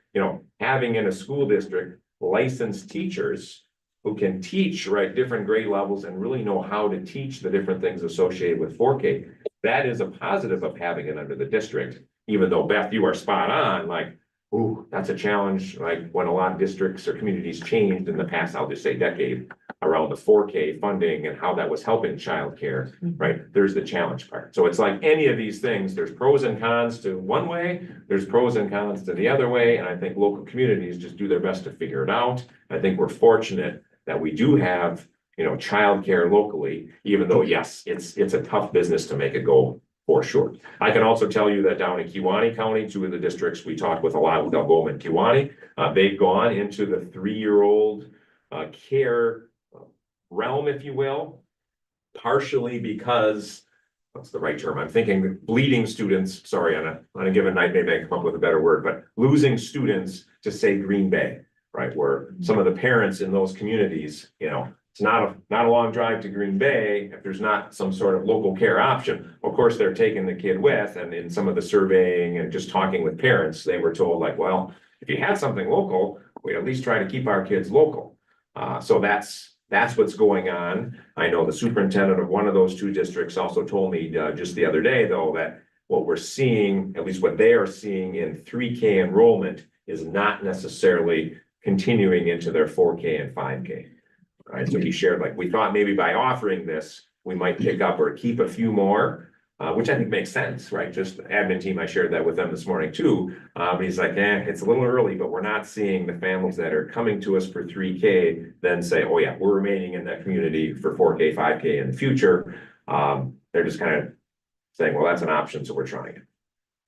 having in a school district licensed teachers who can teach, right, different grade levels and really know how to teach the different things associated with 4K. That is a positive of having it under the district, even though, Beth, you are spot on, like, ooh, that's a challenge, like when a lot of districts or communities changed in the past, I'll just say decade, around the 4K funding and how that was helping childcare, right? There's the challenge part. So it's like any of these things, there's pros and cons to one way, there's pros and cons to the other way. And I think local communities just do their best to figure it out. I think we're fortunate that we do have, childcare locally, even though, yes, it's a tough business to make it go for sure. I can also tell you that down in Kewaunee County, 2 of the districts we talk with a lot with Algoma and Kewaunee, they've gone into the 3-year-old care realm, if you will, partially because, what's the right term? I'm thinking bleeding students, sorry, on a given night, maybe I can come up with a better word, but losing students to say Green Bay, right? Where some of the parents in those communities, it's not a long drive to Green Bay if there's not some sort of local care option. Of course, they're taking the kid with, and in some of the surveying and just talking with parents, they were told like, well, if you had something local, we'd at least try to keep our kids local. So that's what's going on. I know the superintendent of one of those 2 districts also told me just the other day, though, that what we're seeing, at least what they are seeing in 3K enrollment, is not necessarily continuing into their 4K and 5K. All right, so he shared, like, we thought maybe by offering this, we might pick up or keep a few more, which I think makes sense, right? Just the admin team, I shared that with them this morning too. He's like, it's a little early, but we're not seeing the families that are coming to us for 3K then say, oh yeah, we're remaining in that community for 4K, 5K in the future. They're just kind of saying, well, that's an option, so we're trying it.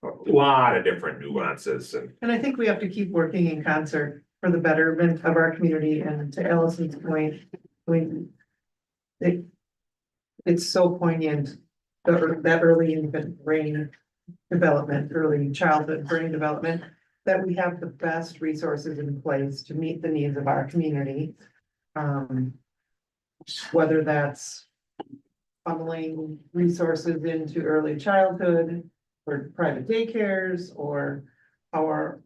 A lot of different nuances. And I think we have to keep working in concert for the betterment of our community. And to Allison's point, it's so poignant, that early infant brain development, early childhood brain development, that we have the best resources in place to meet the needs of our community. Whether that's funneling resources into early childhood or private daycares or our,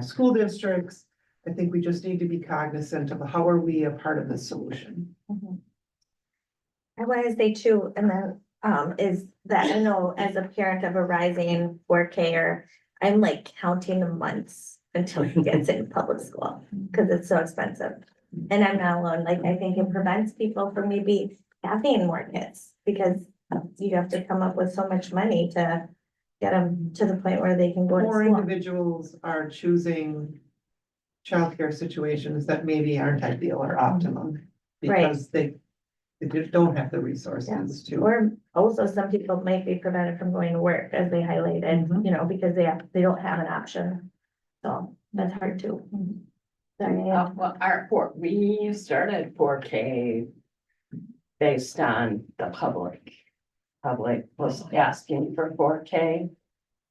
school districts. I think we just need to be cognizant of how are we a part of the solution. I want to say too, and then, is that I know as a parent of a rising 4K I'm like counting the months until he gets in public school, because it's so expensive. And I'm not alone, like, I think it prevents people from maybe having more kids, because you have to come up with so much money to get them to the point where they can go to More school. individuals are choosing childcare situations that maybe aren't ideal or optimum. Right. Because they just don't have the resources to. Or also, some people might be prevented from going to work, as they highlighted, you know, because they don't have an option. So that's hard too. Sorry, Ann. Well, we started 4K based on the public. Public was asking for 4K.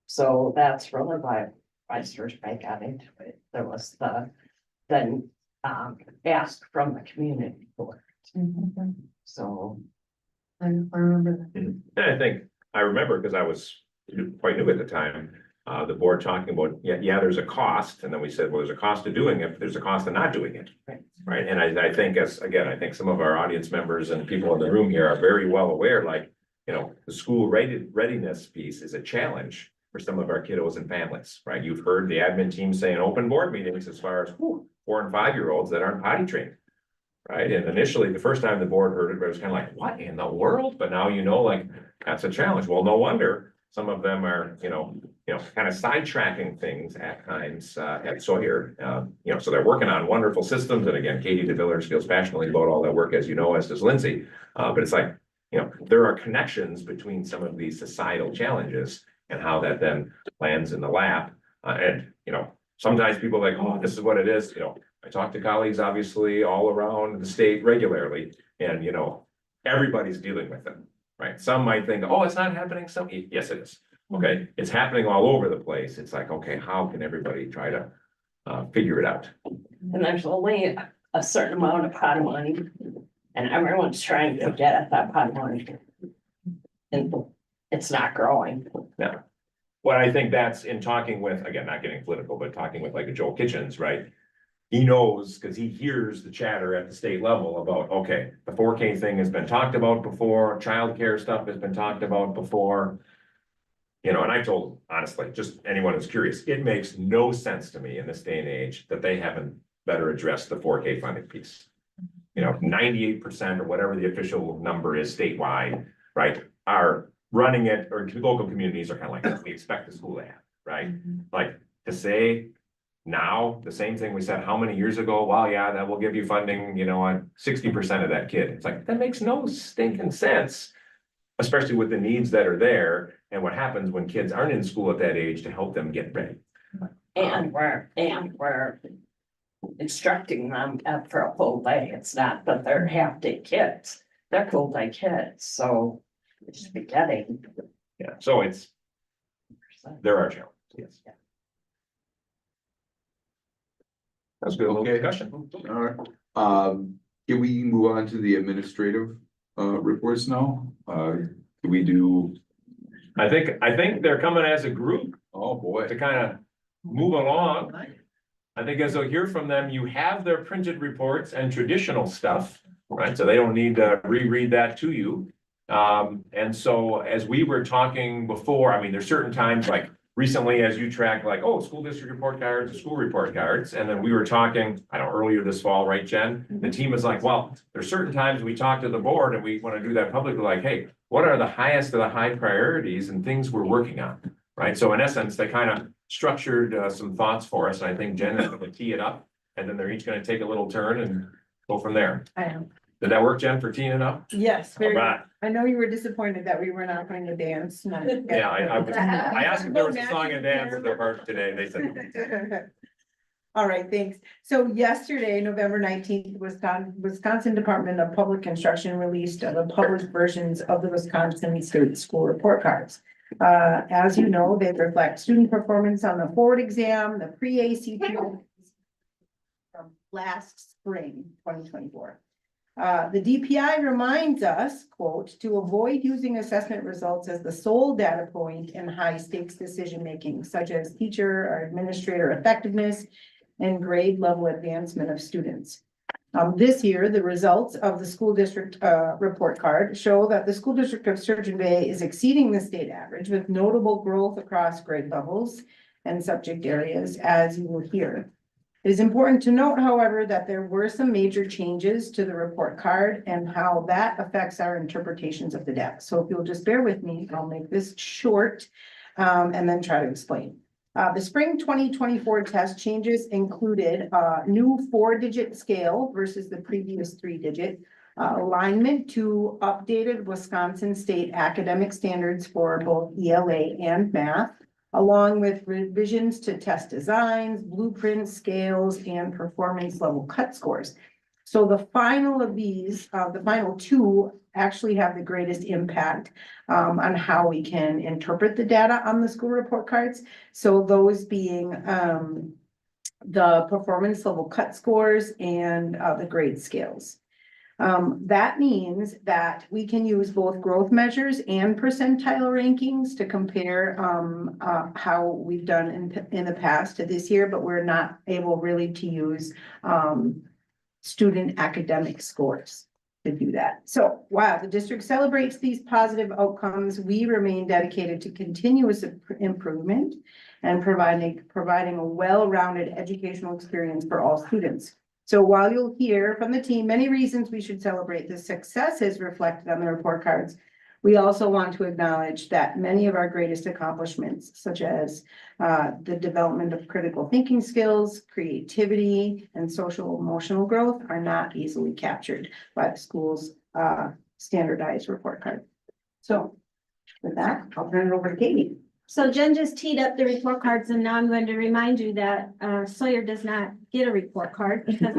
So that's really why Sturgeon got into it. There was then ask from the community for it. Mhm. So. I remember that. And I think, I remember, because I was quite new at the time, the board talking about, yeah, there's a cost, and then we said, well, there's a cost to doing it, but there's a cost to not doing it. Right, and I think I think some of our audience members and people in the room here are very well aware, like, you know, the school readiness piece is a challenge for some of our kiddos and families, right? You've heard the admin team say in open board meetings as far as 4 and 5-year-olds that aren't potty trained. Right, and initially, the first time the board heard it, it was kind of like, what in the world? But now, you know, like, that's a challenge. Well, no wonder some of them are, you know, kind of sidetracking things at times, at Sawyer. You know, so they're working on wonderful systems. And again, Katie DeVillers feels passionately about all that work, as you know, as does Lindsay. But it's like, you know, there are connections between some of these societal challenges and how that then lands in the lap. And, you know, sometimes people are like, oh, this is what it is, you know. I talk to colleagues, obviously, all around the state regularly, and, you know, everybody's dealing with it, right? Some might think, oh, it's not happening, yes, it is. Okay, it's happening all over the place. It's like, okay, how can everybody try to figure it out? And there's only a certain amount of pot of money, and everyone's trying to get at that pot of money. And it's not growing. Yeah. Well, I think that's in talking with, again, not getting political, but talking with like a Joel Kitchens, right? He knows, because he hears the chatter at the state level about, okay, the 4K thing has been talked about before, childcare stuff has been talked about before. You know, and I told him, honestly, just anyone who's curious, it makes no sense to me in this day and age that they haven't better addressed the 4K funding piece. You know, 98% or whatever the official number is statewide, right, are running it, or local communities are kind of like, we expect the school to have, right? Like, to say now, the same thing we said how many years ago, well, yeah, that will give you funding, you know, on 60% of that kid. It's like, that makes no stinking sense. Especially with the needs that are there and what happens when kids aren't in school at that age to help them get ready. And we're instructing them for a full day. It's not that they're half-day kids, they're full-day kids, so they should be getting. Yeah, so there are challenges, yes. That's a good little discussion. All right, can we move on to the administrative reports now? Can we do? I think they're coming as a group Oh, boy. to kind of move along. I think as you'll hear from them, you have their printed reports and traditional stuff, right? So they don't need to reread that to you. And so as we were talking before, I mean, there's certain times like recently as you track like, oh, school district report cards, school report cards. And then we were talking, I don't know, earlier this fall, right, Jen? The team is like, well, there's certain times we talk to the board and we want to do that publicly, like, hey, what are the highest of the high priorities and things we're working on, right? So in essence, they kind of structured some thoughts for us. And I think Jen is going to tee it up and then they're each going to take a little turn and go from there. I am. Did that work, Jen, for teeing it up? Yes, very All right. good. I know you were disappointed that we were not going to dance. Yeah, I asked if there was a song and dance at their part today. They said. All right, thanks. So yesterday, November 19th, Wisconsin Department of Public Instruction released the published versions of the Wisconsin State School Report Cards. As you know, they reflect student performance on the forward exam, the pre-ACT from last spring, 2024. The DPI reminds us, quote, to avoid using assessment results as the sole data point in high stakes decision making, such as teacher or administrator effectiveness and grade level advancement of students. This year, the results of the school district report card show that the school district of Sturgeon Bay is exceeding the state average with notable growth across grade levels and subject areas, as you will hear. It is important to note, however, that there were some major changes to the report card and how that affects our interpretations of the data. So if you'll just bear with me, I'll make this short and then try to explain. The spring 2024 test changes included a new 4-digit scale versus the previous 3-digit, alignment to updated Wisconsin state academic standards for both ELA and math, along with revisions to test designs, blueprints, scales, and performance level cut scores. So the final of these, the final two actually have the greatest impact on how we can interpret the data on the school report cards. So those being the performance level cut scores and the grade scales. That means that we can use both growth measures and percentile rankings to compare how we've done in the past to this year, but we're not able really to use student academic scores to do that. So while the district celebrates these positive outcomes, we remain dedicated to continuous improvement and providing a well-rounded educational experience for all students. So while you'll hear from the team many reasons we should celebrate the successes reflected on the report cards, we also want to acknowledge that many of our greatest accomplishments, such as the development of critical thinking skills, creativity, and social emotional growth, are not easily captured by the school's standardized report card. So with that, I'll turn it over to Katie. So Jen just teed up the report cards, and now I'm going to remind you that Sawyer does not get a report card because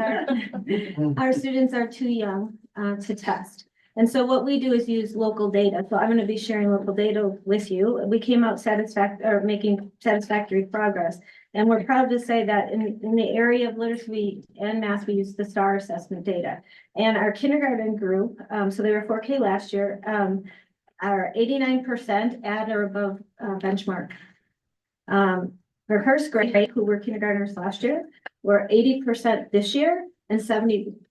our students are too young to test. And so what we do is use local data. So I'm going to be sharing local data with you. We came out making satisfactory progress. And we're proud to say that in the area of literacy and math, we use the STAR assessment data. And our kindergarten group, so they were 4K last year, are 89% at or above benchmark. For first grade, who were kindergartners last year, were 80% this year and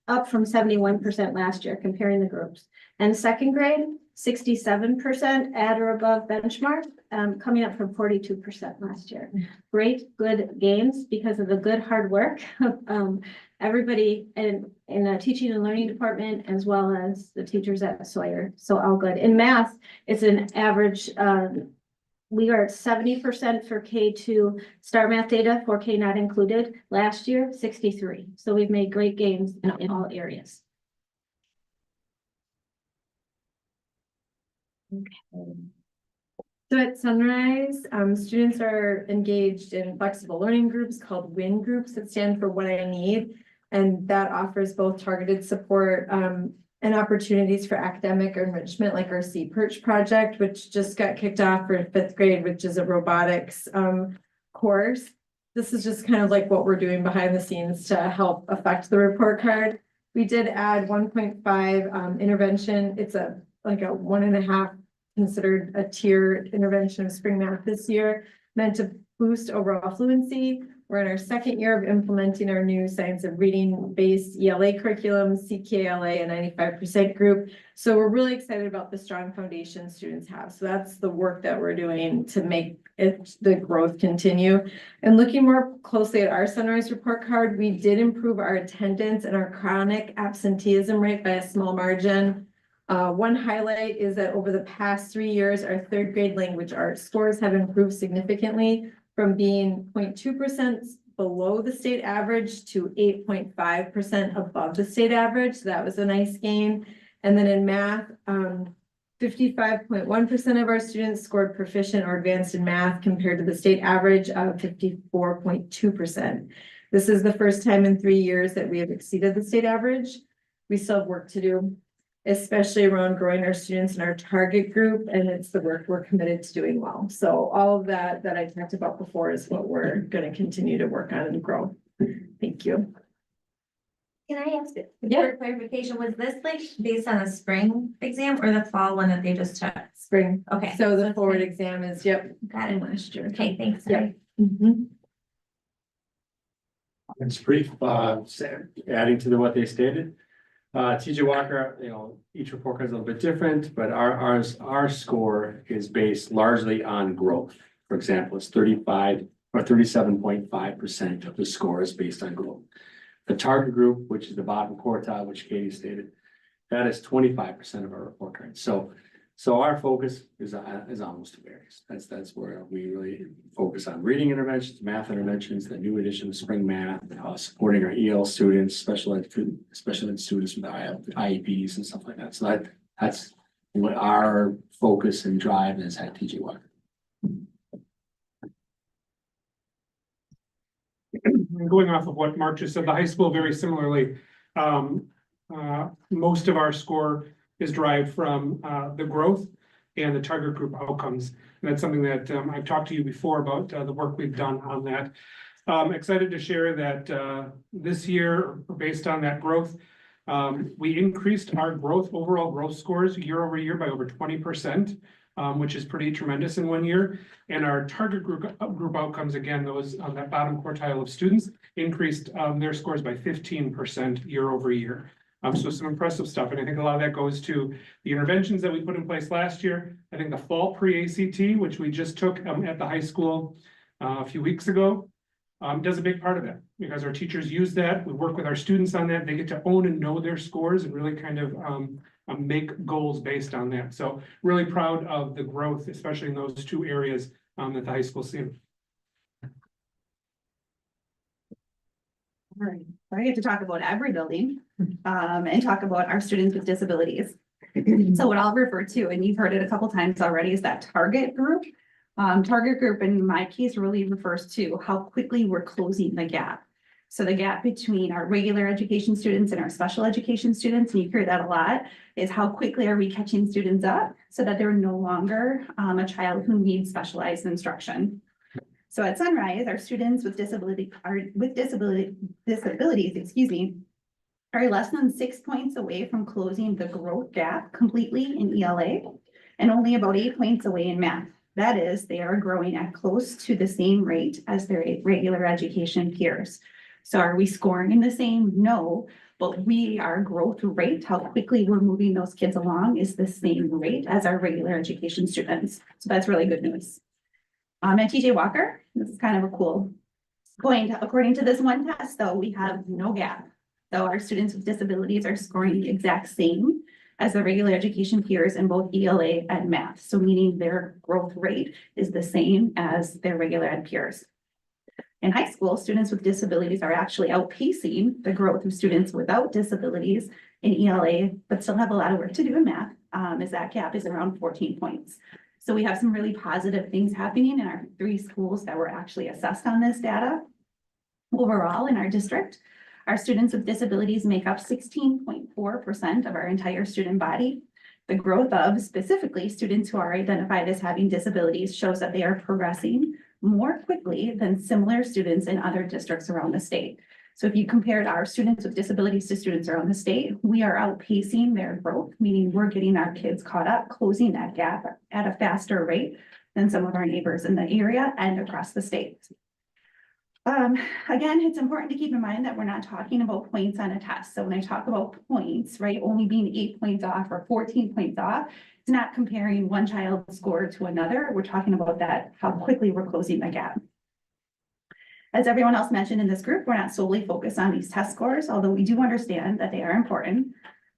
up from 71% last year, comparing the groups. And second grade, 67% at or above benchmark, coming up from 42% last year. Great, good gains because of the good hard work of everybody in the teaching and learning department, as well as the teachers at Sawyer. So all good. In math, it's an average, we are at 70% for K2 STAR math data, 4K not included. Last year, 63. So we've made great gains in all areas. Okay. So at Sunrise, students are engaged in flexible learning groups called WIN groups that stand for What I Need. And that offers both targeted support and opportunities for academic enrichment, like our C-Perch project, which just got kicked off for 5th grade, which is a robotics course. This is just kind of like what we're doing behind the scenes to help affect the report card. We did add 1.5 intervention. It's like a 1.5 considered a tiered intervention of spring math this year, meant to boost overall fluency. We're in our second year of implementing our new science of reading based ELA curriculum, CKLA, a 95% group. So we're really excited about the strong foundation students have. So that's the work that we're doing to make the growth continue. And looking more closely at our Sunrise report card, we did improve our attendance and our chronic absenteeism rate by a small margin. One highlight is that over the past 3 years, our 3rd grade language arts scores have improved significantly, from being 0.2% below the state average to 8.5% above the state average. So that was a nice gain. And then in math, 55.1% of our students scored proficient or advanced in math compared to the state average of 54.2%. This is the first time in 3 years that we have exceeded the state average. We still have work to do, especially around growing our students in our target group, and it's the work we're committed to doing well. So all of that I talked about before is what we're going to continue to work on and grow. Thank you. Can I ask it for clarification? Was this like based on a spring exam or the fall one that they just took? Spring. Okay. So the forward exam is, yep. Got it. Last year. Okay, thanks. Yeah. It's brief, adding to what they stated. TJ Walker, each report card is a little bit different, but our score is based largely on growth. For example, it's 35 or 37.5% of the score is based on growth. The target group, which is the bottom quartile, which Katie stated, that is 25% of our report cards. So our focus is almost two areas. That's where we really focus on reading interventions, math interventions, the new edition of spring math, supporting our EL students, special ed students with IEPs and stuff like that. So that's what our focus and drive is at TJ Walker. Going off of what Mark just said, the high school very similarly, most of our score is derived from the growth and the target group outcomes. And that's something that I've talked to you before about the work we've done on that. Excited to share that this year, based on that growth, we increased our overall growth scores year over year by over 20%, which is pretty tremendous in 1 year. And our target group outcomes, again, those on that bottom quartile of students, increased their scores by 15% year over year. So some impressive stuff. And I think a lot of that goes to the interventions that we put in place last year. I think the fall pre-ACT, which we just took at the high school a few weeks ago, does a big part of that because our teachers use that. We work with our students on that. They get to own and know their scores and really kind of make goals based on that. So really proud of the growth, especially in those two areas that the high school seen. All right, I get to talk about every building, and talk about our students with disabilities. So what I'll refer to, and you've heard it a couple times already, is that target group. Target group in my case really refers to how quickly we're closing the gap. So the gap between our regular education students and our special education students, and you hear that a lot, is how quickly are we catching students up so that they're no longer a child who needs specialized instruction. So at Sunrise, our students with disabilities, excuse me, are less than 6 points away from closing the growth gap completely in ELA and only about 8 points away in math. That is, they are growing at close to the same rate as their regular education peers. So are we scoring the same? No, but our growth rate, how quickly we're moving those kids along, is the same rate as our regular education students. So that's really good news. At TJ Walker, this is kind of a cool point. According to this one test, though, we have no gap. So our students with disabilities are scoring the exact same as the regular education peers in both ELA and math. So meaning their growth rate is the same as their regular ed peers. In high school, students with disabilities are actually outpacing the growth of students without disabilities in ELA, but still have a lot of work to do in math, as that gap is around 14 points. So we have some really positive things happening in our 3 schools that were actually assessed on this data. Overall, in our district, our students with disabilities make up 16.4% of our entire student body. The growth of specifically students who are identified as having disabilities shows that they are progressing more quickly than similar students in other districts around the state. So if you compared our students with disabilities to students around the state, we are outpacing their growth, meaning we're getting our kids caught up, closing that gap at a faster rate than some of our neighbors in the area and across the state. Again, it's important to keep in mind that we're not talking about points on a test. So when I talk about points, right, only being 8 points off or 14 points off, it's not comparing one child's score to another. We're talking about that, how quickly we're closing the gap. As everyone else mentioned in this group, we're not solely focused on these test scores, although we do understand that they are important.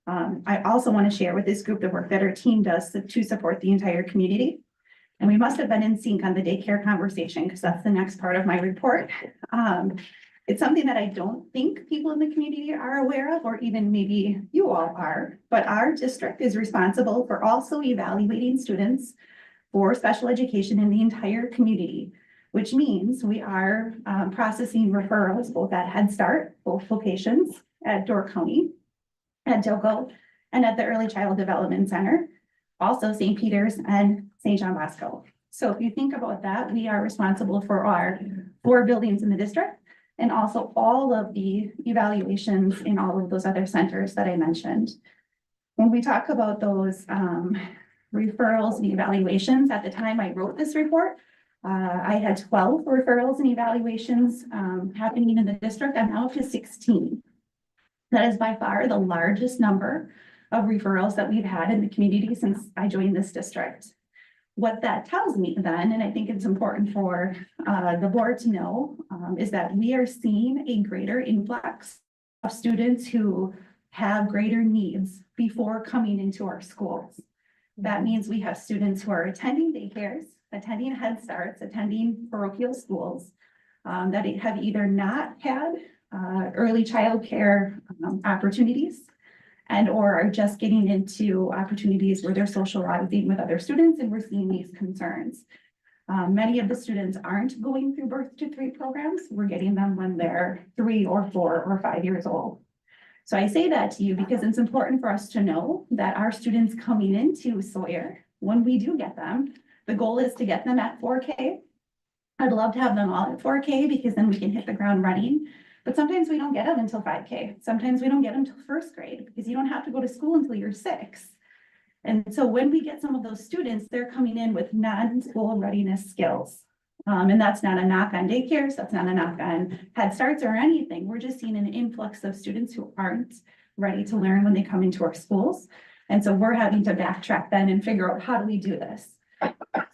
I also want to share with this group the work that our team does to support the entire community. And we must have been in sync on the daycare conversation because that's the next part of my report. It's something that I don't think people in the community are aware of, or even maybe you all are, but our district is responsible for also evaluating students for special education in the entire community, which means we are processing referrals both at Head Start, both locations at Door County, at DOCO, and at the Early Child Development Center, also St. Peter's and St. John Bosco. So if you think about that, we are responsible for our 4 buildings in the district and also all of the evaluations in all of those other centers that I mentioned. When we talk about those referrals and evaluations, at the time I wrote this report, I had 12 referrals and evaluations happening in the district. I'm now up to 16. That is by far the largest number of referrals that we've had in the community since I joined this district. What that tells me then, and I think it's important for the board to know, is that we are seeing a greater influx of students who have greater needs before coming into our schools. That means we have students who are attending daycares, attending Head Starts, attending parochial schools, that have either not had early childcare opportunities, and or are just getting into opportunities where they're socializing with other students, and we're seeing these concerns. Many of the students aren't going through birth to 3 programs. We're getting them when they're 3 or 4 or 5 years old. So I say that to you because it's important for us to know that our students coming into Sawyer, when we do get them, the goal is to get them at 4K. I'd love to have them all at 4K because then we can hit the ground running. But sometimes we don't get them until 5K. Sometimes we don't get them until 1st grade because you don't have to go to school until you're 6. And so when we get some of those students, they're coming in with non-school readiness skills. And that's not a knock on daycares, that's not a knock on Head Starts or anything. We're just seeing an influx of students who aren't ready to learn when they come into our schools. And so we're having to backtrack then and figure out how do we do this.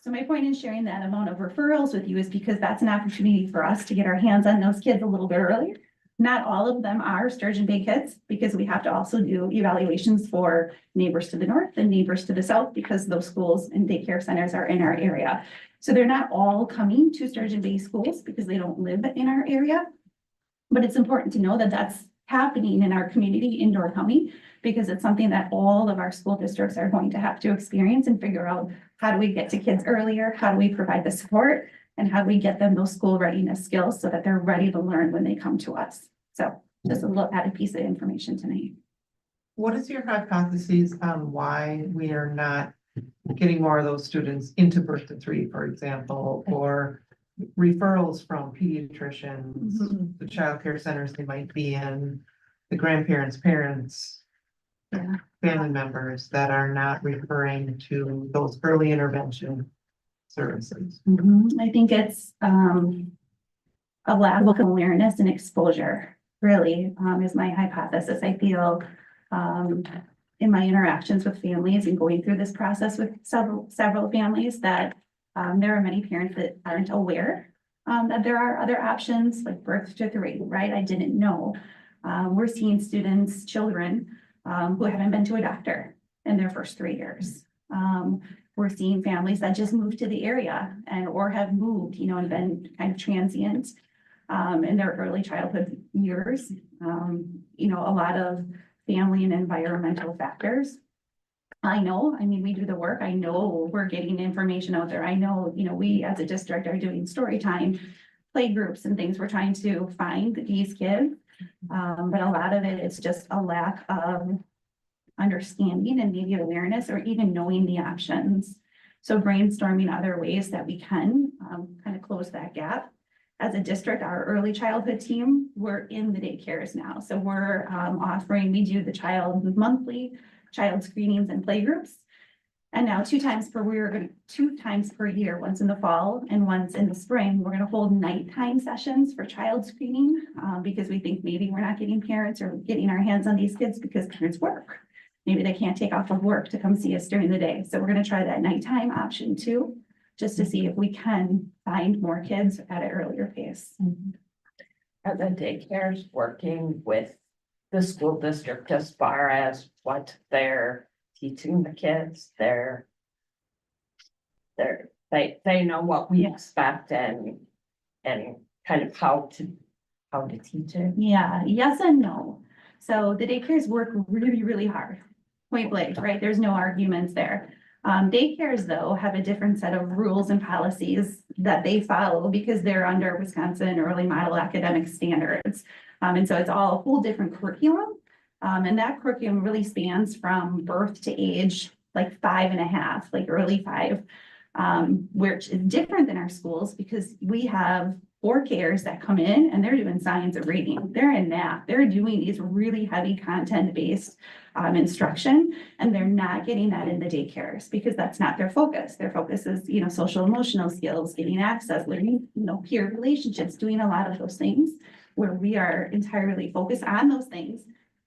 So my point in sharing that amount of referrals with you is because that's an opportunity for us to get our hands on those kids a little bit earlier. Not all of them are Sturgeon Bay kids because we have to also do evaluations for neighbors to the north and neighbors to the south because those schools and daycare centers are in our area. So they're not all coming to Sturgeon Bay schools because they don't live in our area. But it's important to know that that's happening in our community in Door County because it's something that all of our school districts are going to have to experience and figure out how do we get to kids earlier, how do we provide the support, and how do we get them those school readiness skills so that they're ready to learn when they come to us. So just a little added piece of information tonight. What is your hypothesis on why we are not getting more of those students into birth to 3, for example, or referrals from pediatricians, the childcare centers they might be in, the grandparents, parents, family members that are not referring to those early intervention services? I think it's a lack of awareness and exposure, really, is my hypothesis. I feel in my interactions with families and going through this process with several families that there are many parents that aren't aware that there are other options like birth to 3, right? I didn't know. We're seeing students, children who haven't been to a doctor in their first 3 years. We're seeing families that just moved to the area and or have moved, you know, and been kind of transient in their early childhood years. You know, a lot of family and environmental factors. I mean, we do the work. I know we're getting information out there. I know, you know, we as a district are doing story time, play groups and things. We're trying to find these kids. But a lot of it is just a lack of understanding and maybe awareness or even knowing the options. So brainstorming other ways that we can kind of close that gap. As a district, our early childhood team, we're in the daycares now. So we're offering, we do the monthly child screenings and play groups. And now 2 times per year, once in the fall and once in the spring, we're going to hold nighttime sessions for child screening because we think maybe we're not getting parents or getting our hands on these kids because parents work. Maybe they can't take off of work to come see us during the day. So we're going to try that nighttime option too, just to see if we can find more kids at an earlier pace. Are the daycares working with the school district as far as what they're teaching the kids? They know what we expect and kind of how to teach it? Yeah, yes and no. So the daycares work really, really hard. Point blank, right? There's no arguments there. Daycares, though, have a different set of rules and policies that they follow because they're under Wisconsin early model academic standards. And so it's all a whole different curriculum. And that curriculum really spans from birth to age, like 5.5, like early 5, which is different than our schools because we have 4Kers that come in and they're doing science and reading. They're in math. They're doing these really heavy content-based instruction, and they're not getting that in the daycares because that's not their focus. Their focus is, you know, social emotional skills, getting access, learning, you know, peer relationships, doing a lot of those things where we are entirely focused on those things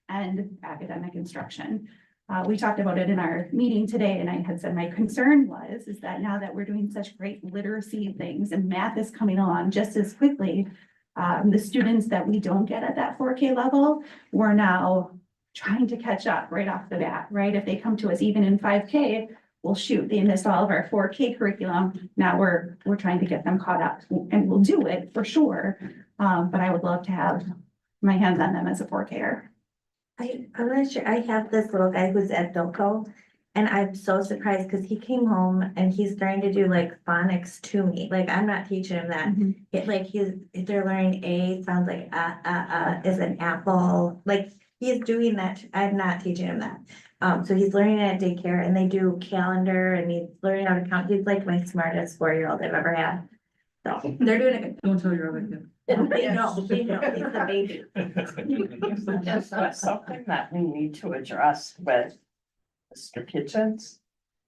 and academic instruction. We talked about it in our meeting today, and I had said my concern is that now that we're doing such great literacy things and math is coming along just as quickly, the students that we don't get at that 4K level, we're now trying to catch up right off the bat, right? If they come to us even in 5K, well, shoot, they missed all of our 4K curriculum. Now we're trying to get them caught up, and we'll do it for sure. But I would love to have my hands on them as a 4Ker. I'm not sure, I have this little guy who's at Bilko, and I'm so surprised because he came home and he's starting to do like phonics to me, like I'm not teaching him that. It like they're learning A sounds like is an apple, like he's doing that, I'm not teaching him that. So he's learning it at daycare, and they do calendar, and he's learning how to count, he's like my smartest 4-year-old I've ever had. So They're doing it, don't tell your other kid. they know, he's the baby. Is that something that we need to address with Mr. Kitchens?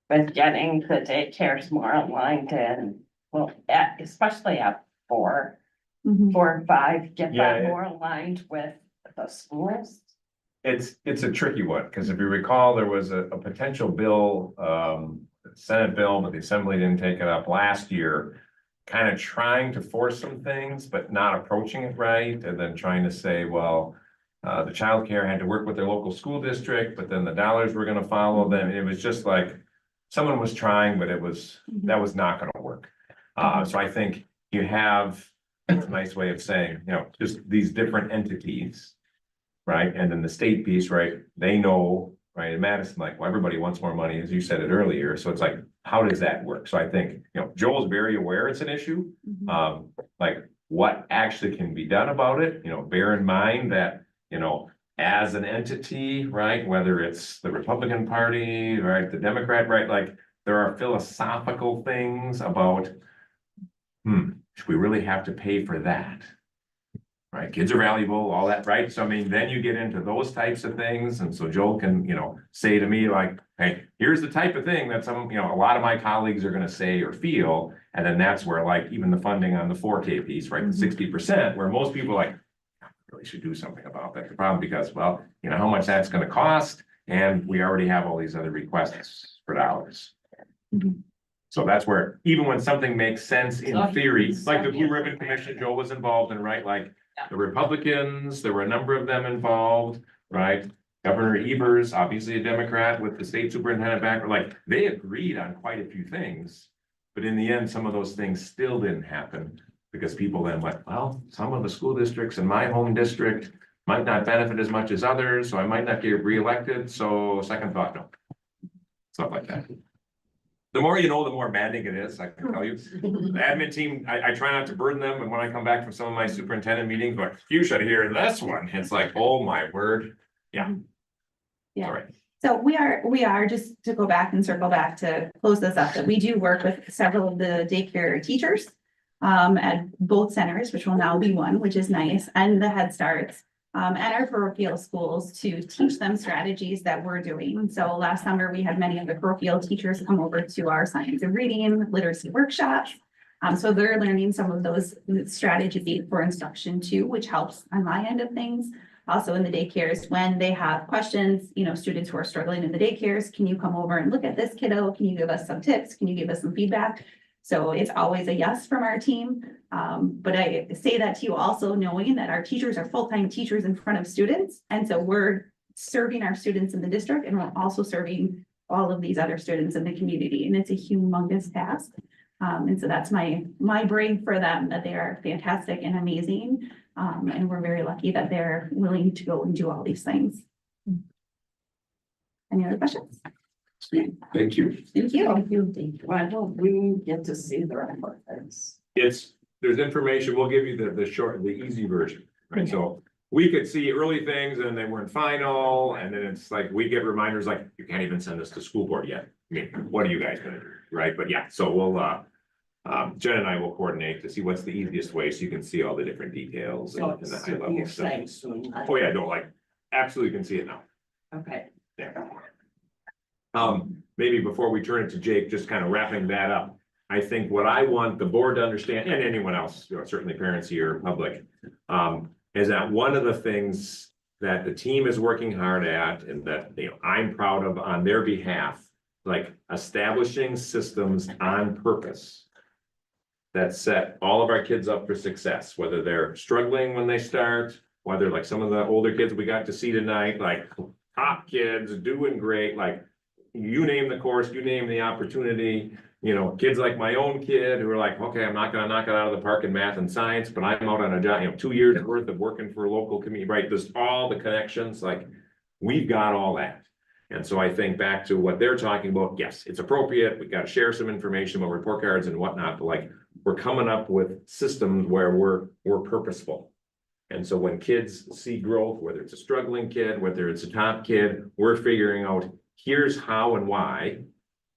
With getting the daycares more aligned and, well, especially at 4 and 5, get that Yeah. more aligned with the schools? It's a tricky one, because if you recall, there was a potential bill, Senate bill, but the Assembly didn't take it up last year. Kind of trying to force some things, but not approaching it right, and then trying to say, well, the childcare had to work with their local school district, but then the dollars were gonna follow them. It was just like, someone was trying, but that was not gonna work. So I think you have, it's a nice way of saying, just these different entities, right? And then the state piece, right? They know, right? In Madison, like, well, everybody wants more money, as you said it earlier. So it's like, how does that work? So I think, Joel's very aware it's an issue. Like what actually can be done about it, bear in mind that, as an entity, right? Whether it's the Republican Party, right? The Democrat, right? Like there are philosophical things about, should we really have to pay for that? Right, kids are valuable, all that, right? So I mean, then you get into those types of things, and so Joel can, say to me like, hey, here's the type of thing that some, a lot of my colleagues are gonna say or feel, and then that's where like even the funding on the 4K piece, right, the 60%, where most people are like, really should do something about that. The problem because, well, how much that's gonna cost, and we already have all these other requests for dollars. So that's where, even when something makes sense in theory, like the Blue Ribbon Commission, Joel was involved in, right, like the Republicans, there were a number of them involved, right? Governor Evers, obviously a Democrat with the state superintendent back, like they agreed on quite a few things. But in the end, some of those things still didn't happen because people then went, well, some of the school districts in my home district might not benefit as much as others, so I might not get reelected. So second thought, no. Stuff like that. The more you know, the more maddening it is, I can tell you. The admin team, I try not to burden them, and when I come back from some of my superintendent meetings, but you should hear this one. It's like, oh my word. Yeah. Yeah. All right. So we are, just to go back and circle back to close this up, that we do work with several of the daycare teachers at both centers, which will now be one, which is nice, and the Head Starts. At our parochial schools to teach them strategies that we're doing. So last summer, we had many of the parochial teachers come over to our science of reading literacy workshops. So they're learning some of those strategies for instruction too, which helps on my end of things. Also in the daycares, when they have questions, students who are struggling in the daycares, can you come over and look at this kiddo? Can you give us some tips? Can you give us some feedback? So it's always a yes from our team. But I say that to you also knowing that our teachers are full-time teachers in front of students. And so we're serving our students in the district, and we're also serving all of these other students in the community. And it's a humongous task. And so that's my brain for them, that they are fantastic and amazing. And we're very lucky that they're willing to go and do all these things. Any other questions? Thank you. Thank you. Why don't we get to see the reports? There's information, we'll give you the easy version, right? So we could see early things and they weren't final, and then it's like, we get reminders like, you can't even send this to school board yet. I mean, what are you guys gonna do, right? But yeah, so we'll, Jen and I will coordinate to see what's the easiest way, so you can see all the different details and the high level stuff. Oh yeah, no, like, absolutely can see it now. Okay. Yeah. Maybe before we turn it to Jake, just kind of wrapping that up. I think what I want the board to understand, and anyone else, certainly parents here, public, is that one of the things that the team is working hard at and that, you know, I'm proud of on their behalf, like establishing systems on purpose that set all of our kids up for success, whether they're struggling when they start, whether like some of the older kids we got to see tonight, like top kids doing great, like you name the course, you name the opportunity, you know, kids like my own kid who are like, okay, I'm not gonna knock it out of the park in math and science, but I'm out on a job, you know, 2 years worth of working for a local community, right? There's all the connections, like we've got all that. And so I think back to what they're talking about, yes, it's appropriate. We got to share some information about report cards and whatnot, but like we're coming up with systems where we're purposeful. And so when kids see growth, whether it's a struggling kid, whether it's a top kid, we're figuring out here's how and why.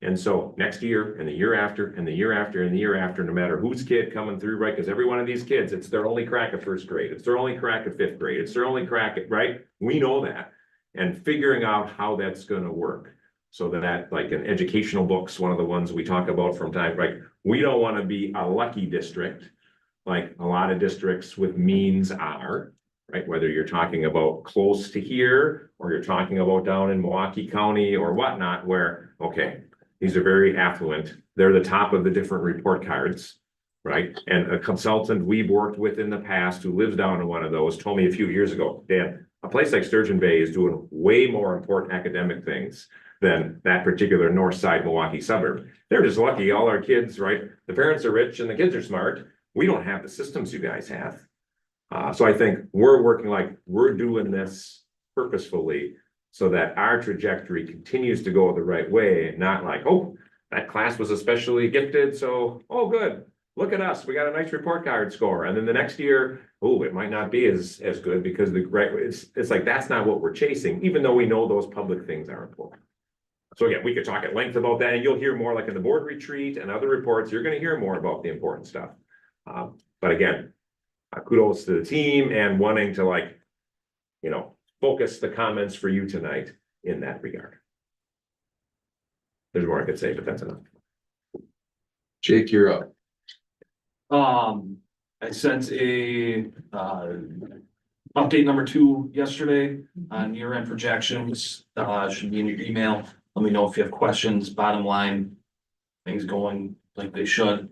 And so next year and the year after and the year after and the year after, no matter whose kid coming through, right? Because every one of these kids, it's their only crack at first grade. It's their only crack at fifth grade. It's their only crack at, right? We know that. And figuring out how that's going to work. So that like an educational book's one of the ones we talk about from time, right? We don't want to be a lucky district, like a lot of districts with means are, right? Whether you're talking about close to here, or you're talking about down in Milwaukee County or whatnot, where, okay, these are very affluent. They're the top of the different report cards, right? And a consultant we've worked with in the past who lives down in one of those told me a few years ago, Dan, a place like Sturgeon Bay is doing way more important academic things than that particular north side Milwaukee suburb. They're just lucky all our kids, right? The parents are rich and the kids are smart. We don't have the systems you guys have. So I think we're working like we're doing this purposefully so that our trajectory continues to go the right way, not like, oh, that class was especially gifted. So, oh, good. Look at us. We got a nice report card score. And then the next year, oh, it might not be as good because it's like that's not what we're chasing, even though we know those public things are important. So again, we could talk at length about that, and you'll hear more like in the board retreat and other reports. You're going to hear more about the important stuff. But again, kudos to the team and wanting to like, you know, focus the comments for you tonight in that regard. There's more I could say, but that's enough. Jake, you're up. I sent a update number 2 yesterday on year-end projections. Should be in your email. Let me know if you have questions. Bottom line, things going like they should.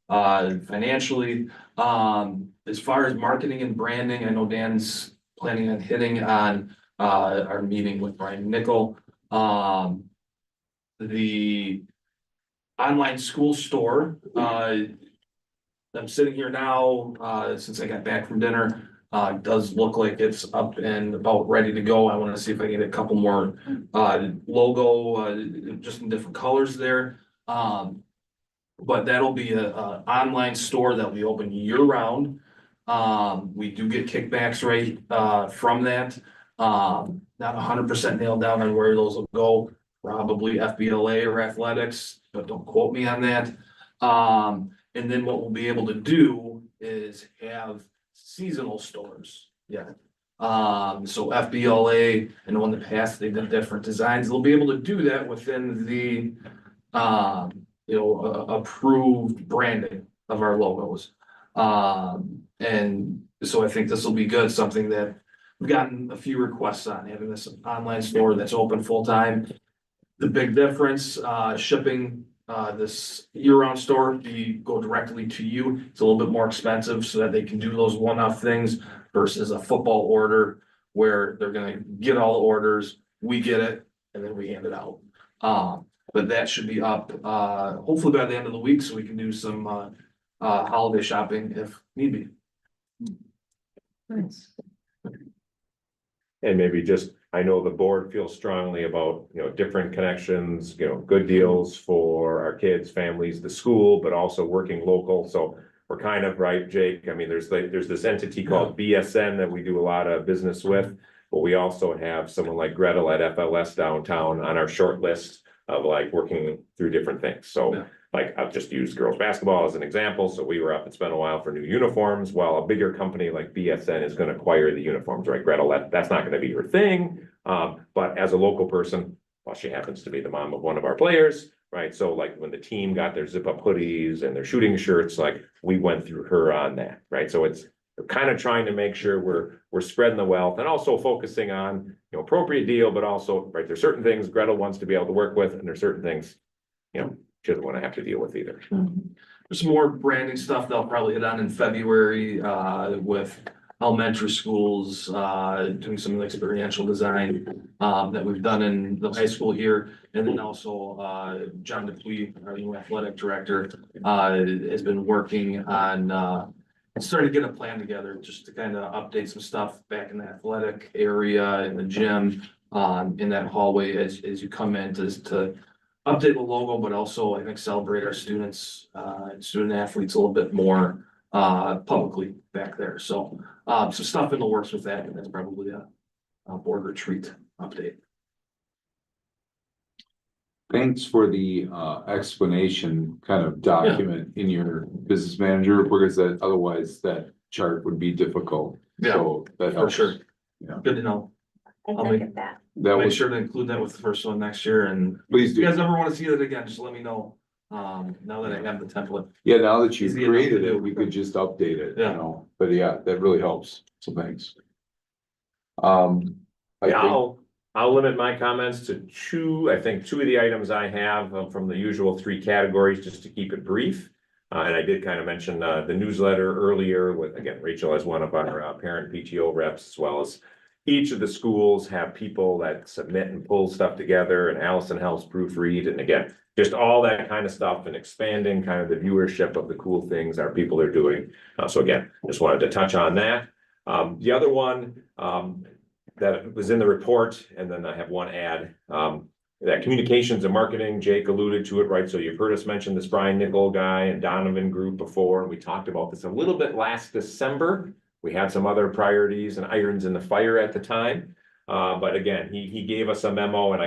Financially, as far as marketing and branding, I know Dan's planning on hitting on our meeting with Brian Nickel. The online school store, I'm sitting here now, since I got back from dinner, does look like it's up and about ready to go. I want to see if I can get a couple more logo, just in different colors there. But that'll be a online store that we open year round. We do get kickbacks right from that. Not 100% nailed down on where those will go. Probably FBLA or athletics, but don't quote me on that. And then what we'll be able to do is have seasonal stores. Yeah. So FBLA, I know in the past they've done different designs. They'll be able to do that within the approved branding of our logos. And so I think this will be good, something that we've gotten a few requests on, having this online store that's open full time. The big difference, shipping this year-round store, go directly to you. It's a little bit more expensive so that they can do those one-off things versus a football order where they're gonna get all the orders, we get it, and then we hand it out. But that should be up, hopefully by the end of the week, so we can do some holiday shopping if need be. Nice. And maybe just, I know the board feels strongly about, you know, different connections, you know, good deals for our kids, families, the school, but also working local. So we're kind of right, Jake. I mean, there's this entity called BSN that we do a lot of business with, but we also have someone like Gretel at FLS downtown on our short list of like working through different things. So like I'll just use girls basketball as an example. So we were up and spent a while for new uniforms, while a bigger company like BSN is going to acquire the uniforms, right? Gretel, that's not going to be her thing. But as a local person, well, she happens to be the mom of one of our players, right? So like when the team got their zip up hoodies and their shooting shirts, like we went through her on that, right? So it's kind of trying to make sure we're spreading the wealth and also focusing on, appropriate deal, but also, right, there's certain things Gretel wants to be able to work with, and there's certain things, she doesn't want to have to deal with either. There's some more branding stuff they'll probably hit on in February, with elementary schools, doing some experiential design, that we've done in the high school here. And then also, John DePuy, our new athletic director, has been working on, starting to get a plan together just to kind of update some stuff back in the athletic area, in the gym, in that hallway as you come in to update the logo, but also I think celebrate our students, student athletes a little bit more publicly back there. So some stuff in the works with that, and that's probably a board retreat update. Thanks for the explanation kind of document in your business manager report, because that otherwise that chart would be difficult. Yeah, So that for helps. sure. Yeah. Good to know. I I'll second that. That I'll make was, sure to include that with the first one next year, and please if you do. guys ever want to see it again, just let me know. Now that I have the template. Yeah, now that you've Easy enough created to it, do. we could just update it, Yeah. but yeah, that really helps. So thanks. I Yeah, think, I'll limit my comments to two of the items I have from the usual three categories, just to keep it brief. And I did kind of mention the newsletter earlier with, again, Rachel as one of our parent PTO reps, as well as each of the schools have people that submit and pull stuff together, and Allison helps proofread. And again, just all that kind of stuff and expanding kind of the viewership of the cool things our people are doing. So again, just wanted to touch on that. The other one that was in the report, and then I have one ad, that communications and marketing, Jake alluded to it, right? So you've heard us mention this Brian Nickel guy and Donovan group before, and we talked about this a little bit last December. We had some other priorities and irons in the fire at the time. But again, he gave us a memo, and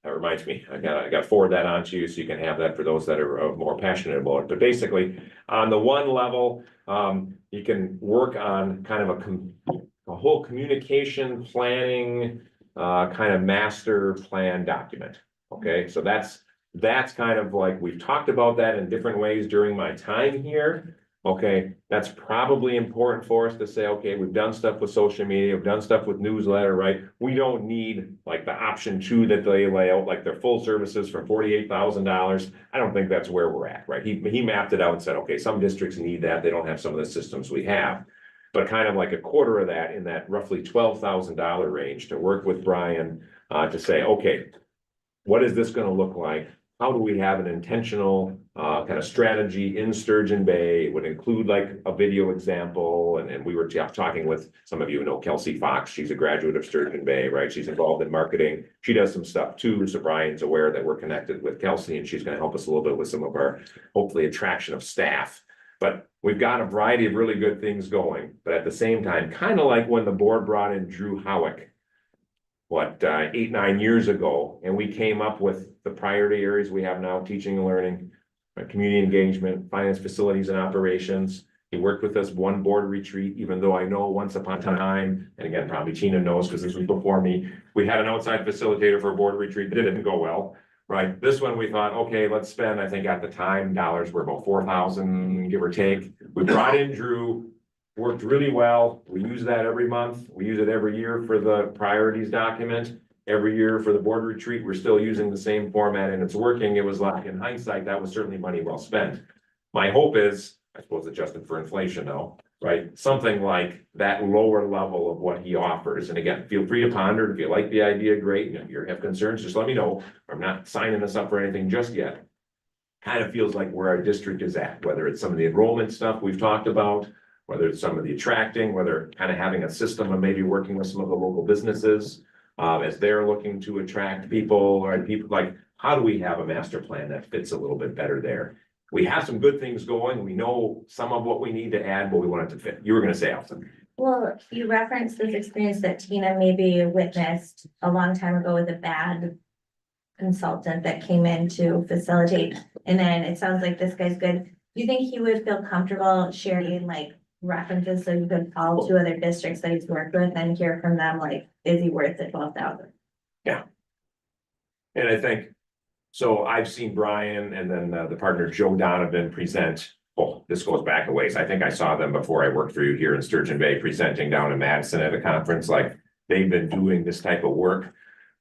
that reminds me, I got to forward that on to you so you can have that for those that are more passionate about it. But basically, on the one level, you can work on kind of a whole communication planning, kind of master plan document. Okay, so that's kind of like, we've talked about that in different ways during my time here. Okay, that's probably important for us to say, okay, we've done stuff with social media, we've done stuff with newsletter, right? We don't need like the option 2 that they lay out, like their full services for $48,000. I don't think that's where we're at, right? He mapped it out and said, okay, some districts need that. They don't have some of the systems we have. But kind of like a quarter of that in that roughly $12,000 range to work with Brian to say, okay, what is this going to look like? How do we have an intentional kind of strategy in Sturgeon Bay? It would include like a video example. And we were talking with some of you know Kelsey Fox. She's a graduate of Sturgeon Bay, right? She's involved in marketing. She does some stuff too. So Brian's aware that we're connected with Kelsey, and she's going to help us a little bit with some of our, hopefully, attraction of staff. But we've got a variety of really good things going. But at the same time, kind of like when the board brought in Drew Howick, 8-9 years ago, and we came up with the priority areas we have now: teaching and learning, community engagement, finance, facilities and operations. He worked with us one board retreat, even though I know once upon a time, and again, probably Tina knows because this was before me, we had an outside facilitator for a board retreat, but it didn't go well. Right, this one we thought, okay, let's spend, I think at the time, dollars were about $4,000, give or take. We brought in Drew, worked really well. We use that every month. We use it every year for the priorities document. Every year for the board retreat, we're still using the same format and it's working. It was like, in hindsight, that was certainly money well spent. My hope is, I suppose adjusted for inflation now, right? Something like that lower level of what he offers. And again, feel free to ponder. If you like the idea, great. And if you have concerns, just let me know. I'm not signing this up for anything just yet. Kind of feels like where our district is at, whether it's some of the enrollment stuff we've talked about, whether it's some of the attracting, whether kind of having a system of maybe working with some of the local businesses as they're looking to attract people, or people like, how do we have a master plan that fits a little bit better there? We have some good things going. We know some of what we need to add, but we want it to fit. You were going to say, Alison. Well, you referenced this experience that Tina maybe witnessed a long time ago with a bad consultant that came in to facilitate. And then it sounds like this guy's good. Do you think he would feel comfortable sharing like references so you could call 2 other districts that he's worked with and hear from them, like, is he worth the 12,000? Yeah. And I think, so I've seen Brian and then the partner Joe Donovan present oh, this goes back a ways. I think I saw them before I worked for you here in Sturgeon Bay, presenting down in Madison at a conference, like they've been doing this type of work.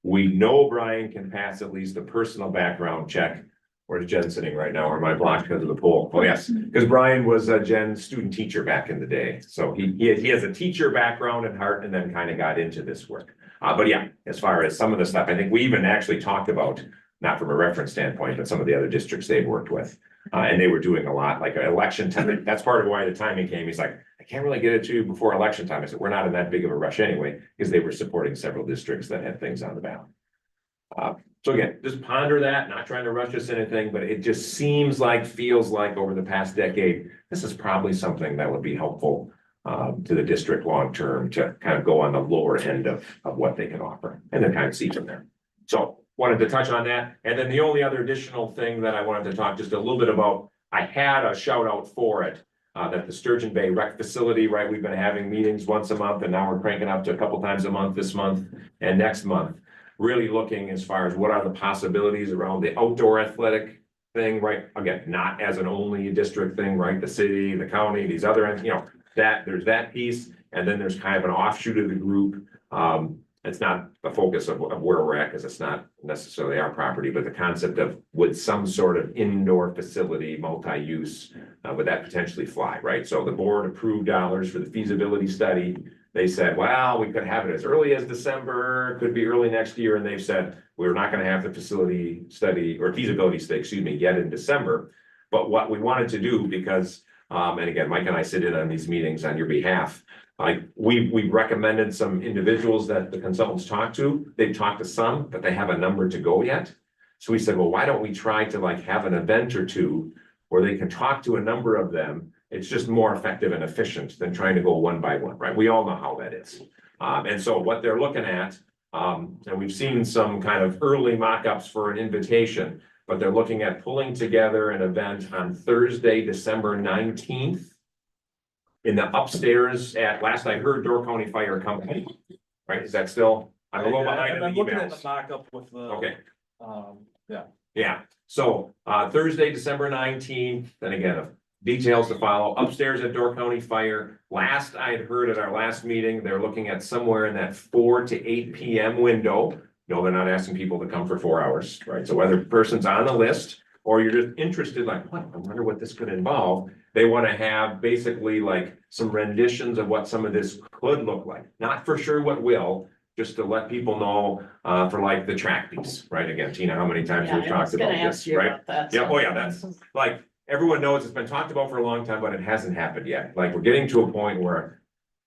We know Brian can pass at least a personal background check. Where's Jen sitting right now? Or am I blocked because of the poll? Oh, yes, because Brian was a Jen's student teacher back in the day. So he has a teacher background at heart and then kind of got into this work. But yeah, as far as some of the stuff, I think we even actually talked about, not from a reference standpoint, but some of the other districts they've worked with. And they were doing a lot, like an election time. That's part of why the timing came. He's like, I can't really get it to you before election time. I said, we're not in that big of a rush anyway, because they were supporting several districts that had things on the ballot. So again, just ponder that, not trying to rush us anything, but it just seems like, feels like over the past decade, this is probably something that would be helpful to the district long-term to kind of go on the lower end of what they can offer and then kind of see from there. So wanted to touch on that. And then the only other additional thing that I wanted to talk just a little bit about, I had a shout out for it, that the Sturgeon Bay Rec Facility, right? We've been having meetings once a month and now we're cranking up to a couple times a month this month and next month. Really looking as far as what are the possibilities around the outdoor athletic thing, right? Again, not as an only district thing, right? The city, the county, these other, you know, that there's that piece. And then there's kind of an offshoot of the group. It's not the focus of where we're at because it's not necessarily our property, but the concept of would some sort of indoor facility, multi-use, would that potentially fly, right? So the board approved dollars for the feasibility study. They said, well, we could have it as early as December, could be early next year. And they've said, we're not going to have the facility study or feasibility study, excuse me, yet in December. But what we wanted to do, because, and again, Mike and I sit in on these meetings on your behalf, like we recommended some individuals that the consultants talked to. They've talked to some, but they have a number to go yet. So we said, well, why don't we try to like have an event or two where they can talk to a number of them. It's just more effective and efficient than trying to go one by one, right? We all know how that is. And so what they're looking at, and we've seen some kind of early mock-ups for an invitation, but they're looking at pulling together an event on Thursday, December 19th in the upstairs at, last I heard, Door County Fire Company, right? Is that still? I'm a little behind in the I'm looking at the emails. mock-up with the. Okay. Yeah. Yeah, so Thursday, December 19th, and again, details to follow upstairs at Door County Fire. Last I had heard at our last meeting, they're looking at somewhere in that 4 to 8 p.m. window. No, they're not asking people to come for 4 hours, right? So whether a person's on the list or you're just interested, like, what, I wonder what this could involve. They want to have basically like some renditions of what some of this could look like. Not for sure what will, just to let people know for like the track piece, right? Again, Tina, how many times we've talked about this, right? Yeah, oh yeah, that's like, everyone knows it's been talked about for a long time, but it hasn't happened yet. Like, we're getting to a point where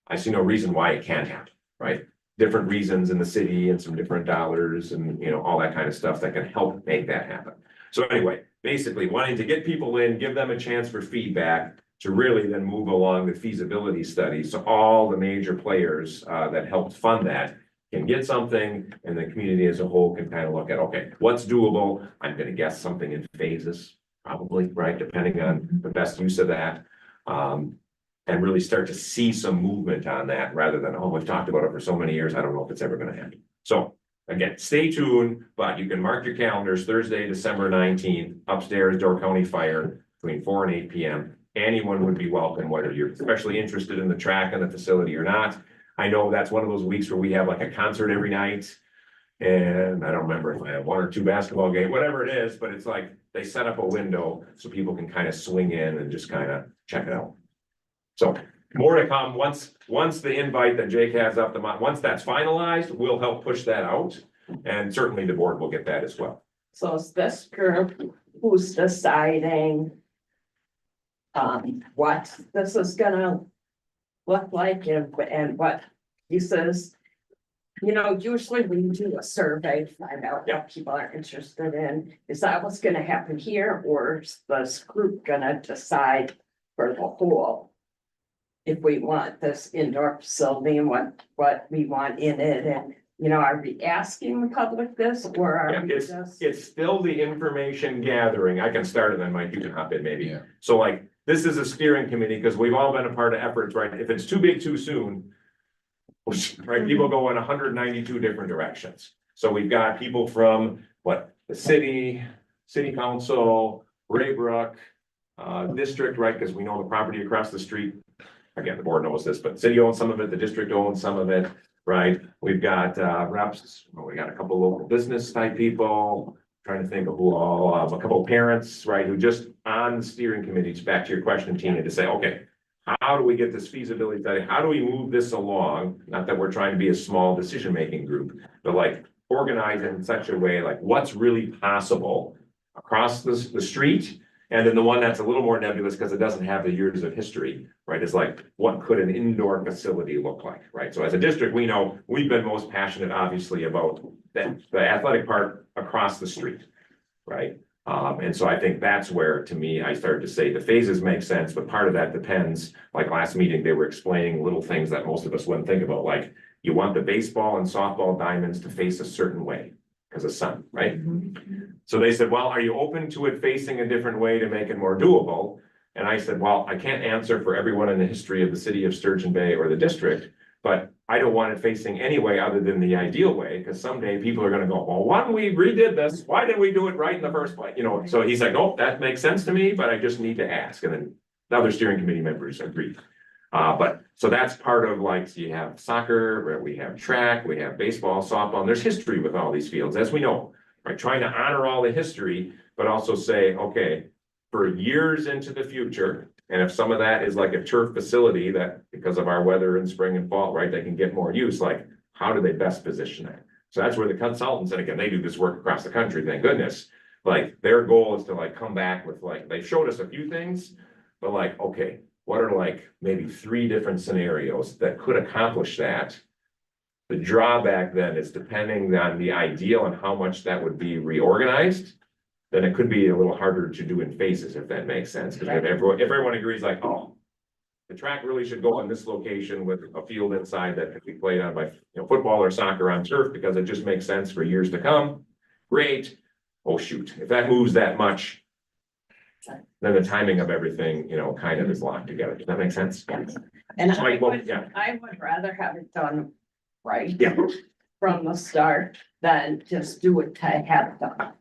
I see no reason why it can't happen, right? Different reasons in the city and some different dollars and, you know, all that kind of stuff that can help make that happen. So anyway, basically wanting to get people in, give them a chance for feedback to really then move along the feasibility study. So all the major players that helped fund that can get something, and the community as a whole can kind of look at, okay, what's doable? I'm gonna guess something in phases, probably, right, depending on the best use of that. And really start to see some movement on that rather than, oh, we've talked about it for so many years, I don't know if it's ever gonna happen. So again, stay tuned, but you can mark your calendars, Thursday, December 19th, upstairs, Door County Fire, between 4 and 8 p.m. Anyone would be welcome, whether you're especially interested in the track and the facility or not. I know that's one of those weeks where we have like a concert every night. And I don't remember if I have 1 or 2 basketball games, whatever it is, but it's like they set up a window so people can kind of swing in and just kind of check it out. So more to come. Once the invite that Jake has up, once that's finalized, we'll help push that out. And certainly the board will get that as well. So is this group who's deciding what this is gonna look like and what pieces? You know, usually we do a survey to find out what people are interested in. Is that what's gonna happen here, or is this group gonna decide for the whole? If we want this indoor facility and what we want in it, and, you know, are we asking the public this, or are we just? It's still the information gathering. I can start and then Mike, you can hop in maybe. Yeah. So like, this is a steering committee because we've all been a part of efforts, right? If it's too big too soon, right, people go in 192 different directions. So we've got people from the city council, Raybrook, district, right? Because we know the property across the street. Again, the board knows this, but city owns some of it, the district owns some of it, right? We've got reps, we got a couple local business type people. Trying to think of who all, a couple of parents, right, who just on the steering committee, back to your question, Tina, to say, okay, how do we get this feasibility study? How do we move this along? Not that we're trying to be a small decision-making group, but like organize it in such a way, like what's really possible across the street? And then the one that's a little more nebulous because it doesn't have the years of history, right? Is like, what could an indoor facility look like, right? So as a district, we know we've been most passionate, obviously, about the athletic park across the street, right? And so I think that's where, to me, I started to say the phases make sense, but part of that depends, like last meeting, they were explaining little things that most of us wouldn't think about, like you want the baseball and softball diamonds to face a certain way because of sun, right? So they said, well, are you open to it facing a different way to make it more doable? And I said, well, I can't answer for everyone in the history of the city of Sturgeon Bay or the district, but I don't want it facing any way other than the ideal way, because someday people are gonna go, well, when we redid this, why didn't we do it right in the first place? You know, so he's like, oh, that makes sense to me, but I just need to ask. And then the other steering committee members agreed. But so that's part of like, so you have soccer, where we have track, we have baseball, softball, and there's history with all these fields, as we know, right? Trying to honor all the history, but also say, okay, for years into the future, and if some of that is like a turf facility that because of our weather in spring and fall, right, they can get more use, like how do they best position that? So that's where the consultants, and again, they do this work across the country, thank goodness. Like their goal is to like come back with like, they showed us a few things, but like, okay, what are like maybe 3 different scenarios that could accomplish that? The drawback then is depending on the ideal and how much that would be reorganized, then it could be a little harder to do in phases, if that makes sense. Because if everyone agrees like, oh, the track really should go on this location with a field inside that could be played on by, you know, football or soccer on turf, because it just makes sense for years to come. Great. Oh, shoot, if that moves that much, then the timing of everything, you know, kind of is locked together. Does that make sense? And Like, well, yeah. I would rather have it done right. Yeah. From the start than just do it to have it done.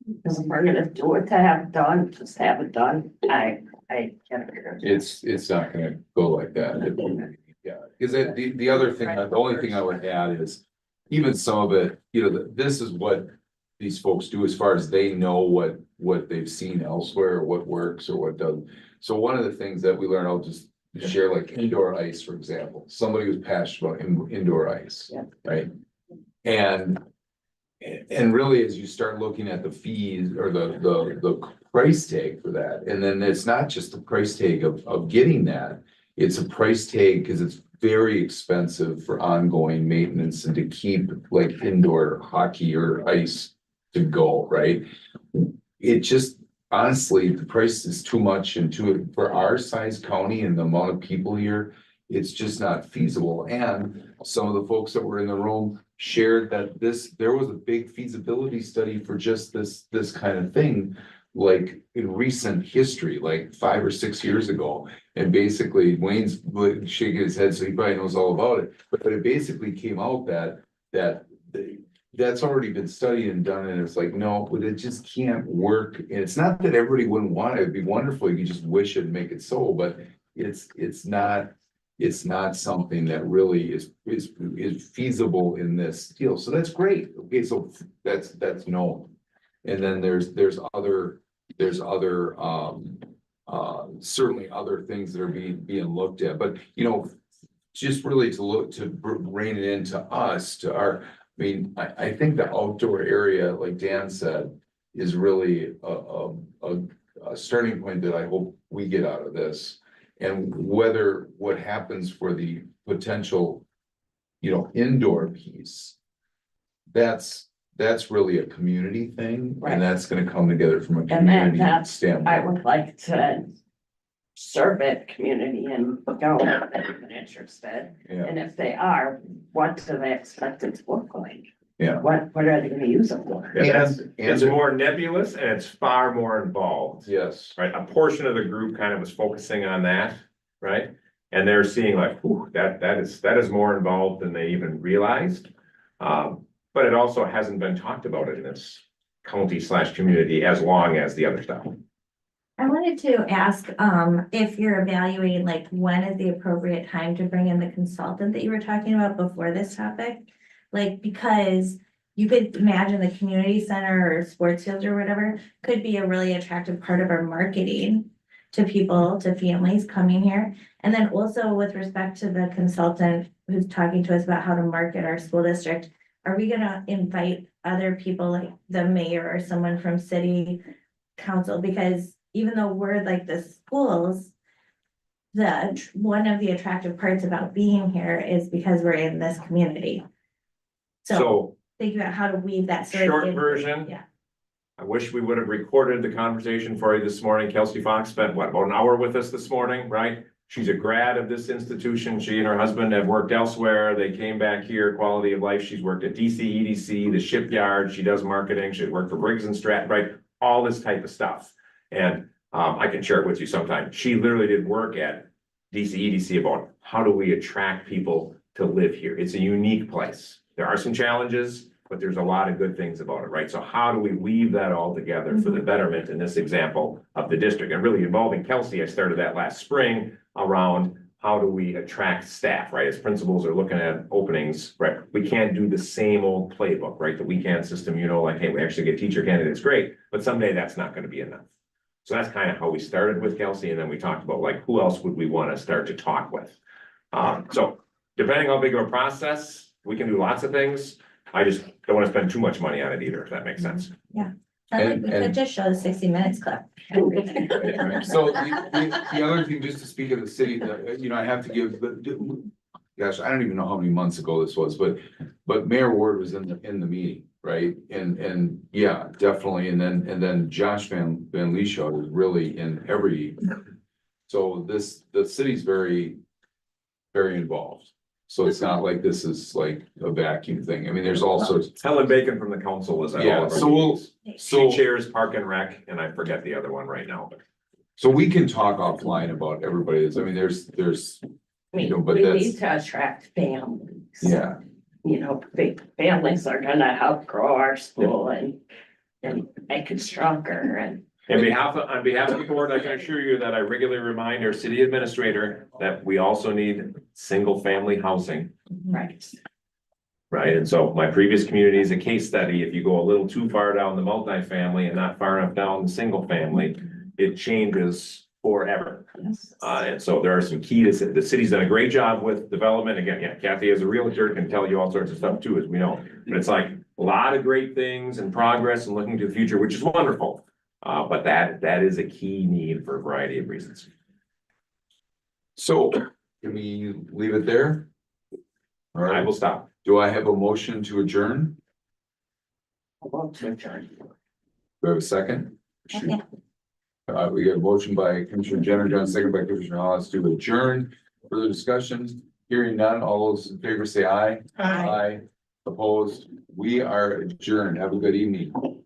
Because if we're gonna do it to have it done, just have it done, I can't agree. It's not gonna go like that. Yeah, because the other thing, the only thing I would add is even some of it, you know, this is what these folks do as far as they know what they've seen elsewhere, what works or what doesn't. So one of the things that we learned, I'll just share, like indoor ice, for example. Somebody was passionate about indoor ice, right? And really, as you start looking at the fees or the price tag for that, and then it's not just the price tag of getting that, it's a price tag because it's very expensive for ongoing maintenance and to keep like indoor hockey or ice to go, right? It just, honestly, the price is too much and for our size county and the amount of people here, it's just not feasible. And some of the folks that were in the room shared that there was a big feasibility study for just this kind of thing, like in recent history, like 5 or 6 years ago. And basically Wayne's shaking his head, so he probably knows all about it. But it basically came out that's already been studied and done, and it's like, no, but it just can't work. And it's not that everybody wouldn't want it, it'd be wonderful, you just wish it and make it so, but it's not something that really is feasible in this deal. So that's great. Okay, so that's known. And then there's other certainly other things that are being looked at, but you know, just really to bring it into us, to our, I mean, I think the outdoor area, like Dan said, is really a starting point that I hope we get out of this. And whether what happens for the potential, you know, indoor piece, that's really a community thing, Right. And that's gonna come together from a And community that's, standpoint. I would like to serve it community and go if they're interested. Yeah. And if they are, what do they expect it to look like? Yeah. What are they gonna use it for? Yeah, it's more nebulous and it's far more involved. Yes. Right, a portion of the group kind of was focusing on that, right? And they're seeing like, whew, that is more involved than they even realized. But it also hasn't been talked about in this county/community as long as the other stuff. I wanted to ask, if you're evaluating, like, when is the appropriate time to bring in the consultant that you were talking about before this topic? Like, because you could imagine the community center or sports fields or whatever could be a really attractive part of our marketing to people, to families coming here. And then also with respect to the consultant who's talking to us about how to market our school district, are we gonna invite other people like the mayor or someone from city council? Because even though we're like the schools, one of the attractive parts about being here is because we're in this community. So So think about how to weave that. sort of short in. version. Yeah. I wish we would have recorded the conversation for you this morning. Kelsey Fox spent what, about an hour with us this morning, right? She's a grad of this institution. She and her husband have worked elsewhere. They came back here, quality of life. She's worked at DC, EDC, the shipyard. She does marketing. She worked for Briggs and Stratton, right? All this type of stuff. And I can share it with you sometime. She literally did work at DC, EDC about how do we attract people to live here? It's a unique place. There are some challenges, but there's a lot of good things about it, right? So how do we weave that all together for the betterment in this example of the district? And really involving Kelsey, I started that last spring around how do we attract staff, right? As principals are looking at openings, right? We can't do the same old playbook, right? The weekend system, you know, like, hey, we actually get teacher candidates, great, but someday that's not going to be enough. So that's kind of how we started with Kelsey, and then we talked about like, who else would we want to start to talk with? So depending on how big of a process, we can do lots of things. I just don't want to spend too much money on it either, if that makes sense. I think we could just show the 60 minutes clip. So the other thing, just to speak of the city, you know, I have to give, gosh, I don't even know how many months ago this was, but Mayor Ward was in the meeting, right? And yeah, definitely. And then Josh Van Leeshaw was really in every. So the city's very, very involved. So it's not like this is like a vacuum thing. I mean, there's also. Helen Bacon from the council is at all Yeah, of our so we'll, meetings. so. She chairs Park and Rec, and I forget the other one right now. So we can talk offline about everybody. I mean, there's, I you know, mean, but we that's, need to attract families. yeah. You know, big families are gonna help grow our school and make it stronger and. On behalf of the board, I can assure you that I regularly remind our city administrator that we also need single-family housing. Right. Right, and so my previous community is a case study. If you go a little too far down the multifamily and not far enough down the single family, it changes forever. And so there are some key to, the city's done a great job with development. Again, yeah, Kathy as a realtor can tell you all sorts of stuff too, as we know. But it's like a lot of great things and progress and looking to the future, which is wonderful. But that is a key need for a variety of reasons. So can we leave it there? All I right, will stop. do I have a motion to adjourn? Do I have a second? Okay. We got a motion by Commissioner Jenner, John, second by Commissioner Hollis to adjourn. Further discussion, hearing none, all those in favor say aye. Aye. Opposed, we are adjourned. Have a good evening.